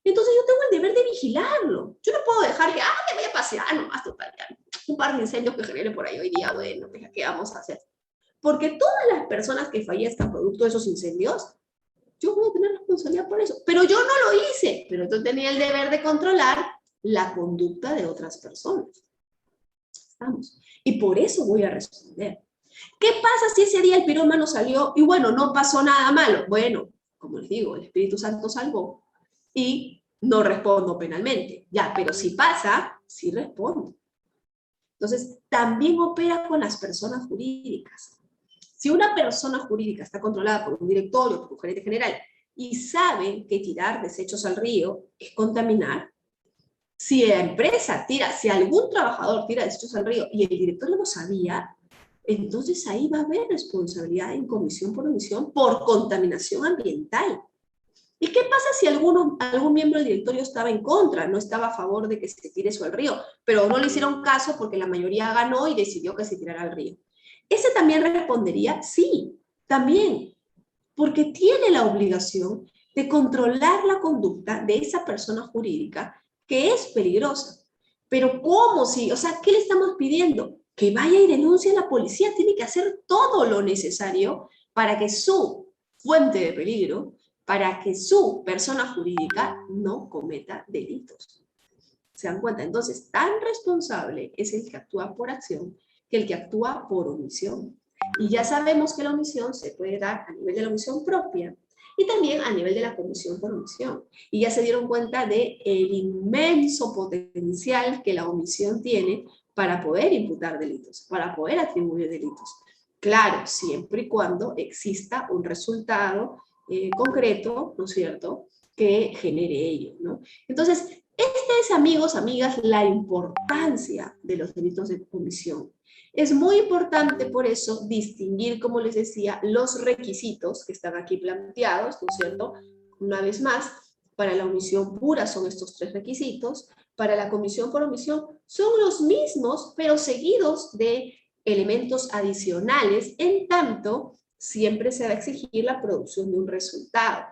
Entonces yo tengo el deber de vigilarlo. Yo no puedo dejar que, que vaya a pasear nomás, total, ya. Un par de incendios que genere por ahí hoy día, bueno, ¿qué vamos a hacer? Porque todas las personas que fallezcan producto de esos incendios yo voy a tener responsabilidad por eso. Pero yo no lo hice, pero yo tenía el deber de controlar la conducta de otras personas. ¿Estamos? Y por eso voy a responder. ¿Qué pasa si ese día el pirómano salió y bueno, no pasó nada malo? Bueno, como les digo, el Espíritu Santo salvó y no respondo penalmente. Ya, pero si pasa, sí respondo. Entonces, también opera con las personas jurídicas. Si una persona jurídica está controlada por un directorio, por un gerente general, y saben que tirar desechos al río es contaminar, si la empresa tira, si algún trabajador tira desechos al río y el directorio lo sabía, entonces ahí va a haber responsabilidad en comisión por omisión por contaminación ambiental. ¿Y qué pasa si algún miembro del directorio estaba en contra, no estaba a favor de que se tire eso al río, pero no le hicieron caso porque la mayoría ganó y decidió que se tirara al río? ¿Ese también respondería? Sí, también, porque tiene la obligación de controlar la conducta de esa persona jurídica que es peligrosa. Pero ¿cómo si? O sea, ¿qué le estamos pidiendo? Que vaya y denuncie a la policía, tiene que hacer todo lo necesario para que su fuente de peligro, para que su persona jurídica no cometa delitos. ¿Se dan cuenta? Entonces, tan responsable es el que actúa por acción que el que actúa por omisión. Y ya sabemos que la omisión se puede dar a nivel de la omisión propia y también a nivel de la comisión por omisión. Y ya se dieron cuenta del inmenso potencial que la omisión tiene para poder imputar delitos, para poder atribuir delitos. Claro, siempre y cuando exista un resultado concreto, ¿no es cierto?, que genere ello, ¿no? Entonces, esta es, amigos, amigas, la importancia de los delitos de omisión. Es muy importante, por eso, distinguir, como les decía, los requisitos que están aquí planteados, ¿no es cierto? Una vez más, para la omisión pura son estos 3 requisitos, para la comisión por omisión son los mismos, pero seguidos de elementos adicionales, en tanto siempre se va a exigir la producción de un resultado.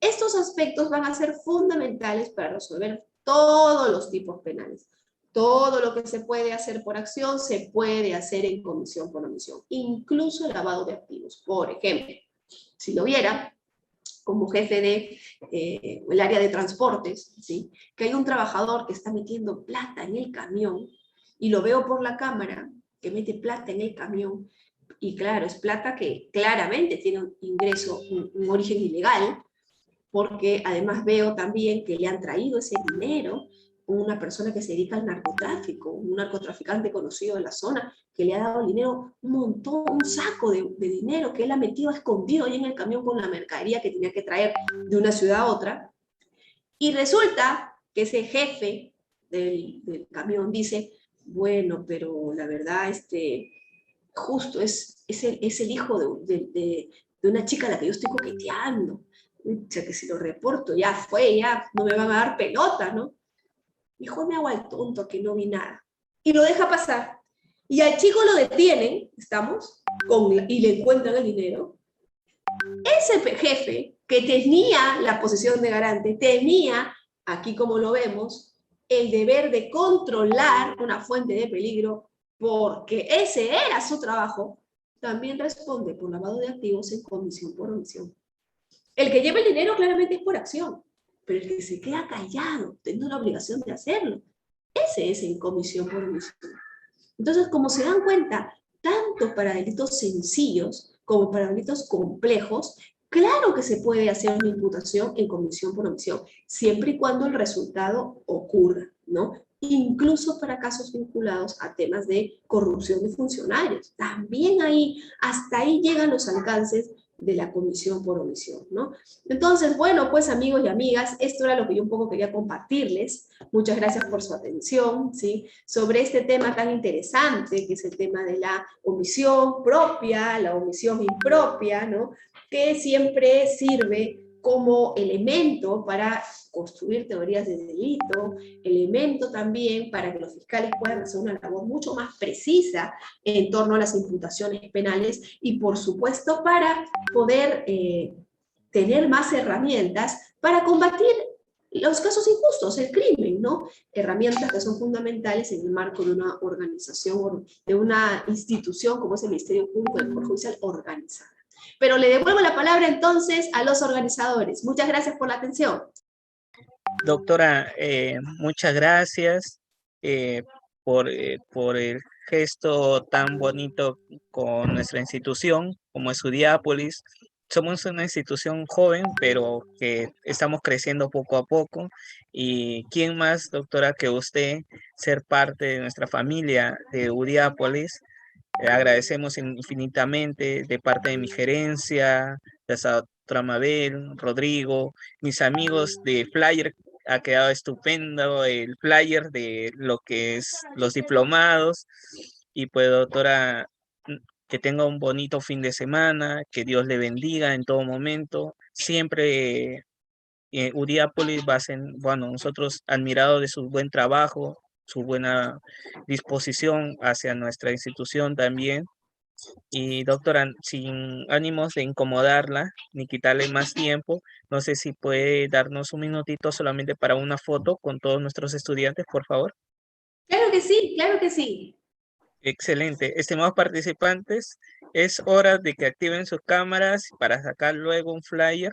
Estos aspectos van a ser fundamentales para resolver todos los tipos penales. Todo lo que se puede hacer por acción se puede hacer en comisión por omisión, incluso el lavado de activos. Por ejemplo, si lo viera como jefe de el área de transportes, ¿sí?, que hay un trabajador que está metiendo plata en el camión y lo veo por la cámara que mete plata en el camión, y claro, es plata que claramente tiene un ingreso, un origen ilegal, porque además veo también que le han traído ese dinero una persona que se dedica al narcotráfico, un narcotraficante conocido en la zona, que le ha dado el dinero, un montón, un saco de dinero que él ha metido escondido ahí en el camión con la mercadería que tenía que traer de una ciudad a otra. Y resulta que ese jefe del camión dice, bueno, pero la verdad, justo es el hijo de una chica a la que yo estoy coqueteando. O sea, que si lo reporto, ya fue, ya no me van a dar pelota, ¿no? Mejor me hago al tonto que no vi nada. Y lo deja pasar. Y al chico lo detienen, ¿estamos? Y le encuentran el dinero. Ese jefe que tenía la posición de garante, tenía, aquí como lo vemos, el deber de controlar una fuente de peligro, porque ese era su trabajo, también responde por lavado de activos en comisión por omisión. El que lleva el dinero claramente es por acción, pero el que se queda callado, teniendo la obligación de hacerlo, ese es en comisión por omisión. Entonces, como se dan cuenta, tanto para delitos sencillos como para delitos complejos, claro que se puede hacer una imputación en comisión por omisión, siempre y cuando el resultado ocurra, ¿no? Incluso para casos vinculados a temas de corrupción de funcionarios. También ahí, hasta ahí llegan los alcances de la comisión por omisión, ¿no? Entonces, bueno, pues amigos y amigas, esto era lo que yo un poco quería compartirles. Muchas gracias por su atención, ¿sí?, sobre este tema tan interesante, que es el tema de la omisión propia, la omisión impropia, ¿no?, que siempre sirve como elemento para construir teorías de delito, elemento también para que los fiscales puedan hacer una labor mucho más precisa en torno a las imputaciones penales y, por supuesto, para poder tener más herramientas para combatir los casos injustos, el crimen, ¿no? Herramientas que son fundamentales en el marco de una organización, de una institución como es el Ministerio Público del Poder Judicial organizada. Pero le devuelvo la palabra entonces a los organizadores. Muchas gracias por la atención. Doctora, muchas gracias por el gesto tan bonito con nuestra institución, como es Udiápolis. Somos una institución joven, pero que estamos creciendo poco a poco. ¿Y quién más, doctora, que usted ser parte de nuestra familia de Udiápolis? Agradecemos infinitamente de parte de mi gerencia, de esa doctora Mabel, Rodrigo, mis amigos de Flyer. Ha quedado estupendo el flyer de lo que es los diplomados. Y pues, doctora, que tenga un bonito fin de semana, que Dios le bendiga en todo momento. Siempre Udiápolis va a ser, bueno, nosotros admirados de su buen trabajo, su buena disposición hacia nuestra institución también. Y doctora, sin ánimos de incomodarla ni quitarle más tiempo, no sé si puede darnos un minutito solamente para una foto con todos nuestros estudiantes, por favor. Claro que sí, claro que sí. Excelente. Estimados participantes, es hora de que activen sus cámaras para sacar luego un flyer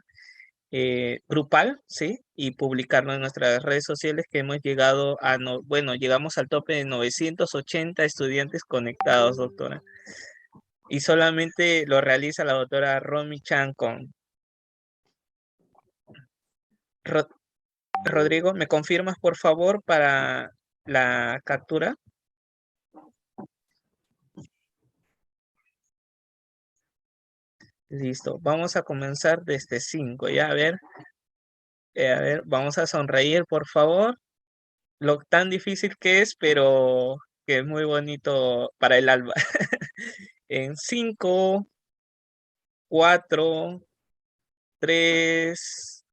grupal, ¿sí? Y publicarlo en nuestras redes sociales que hemos llegado a, no, bueno, llegamos al tope de 980 estudiantes conectados, doctora. Y solamente lo realiza la doctora Romy Chancon. Rodrigo, ¿me confirmas por favor para la captura? Listo, vamos a comenzar desde 5, ya a ver, vamos a sonreír por favor. Lo tan difícil que es, pero que es muy bonito para el alma. En 5, 4, 3,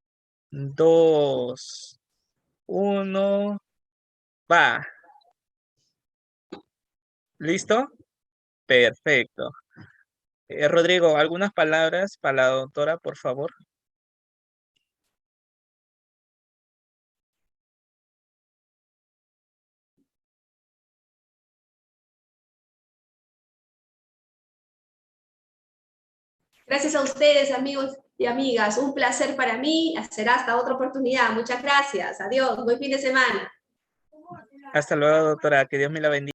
2, 1, va. ¿Listo? Perfecto. Rodrigo, algunas palabras para la doctora, por favor. Gracias a ustedes, amigos y amigas. Un placer para mí. Será hasta otra oportunidad. Muchas gracias. Adiós. Buen fin de semana. Hasta luego, doctora. Que Dios me la bendiga.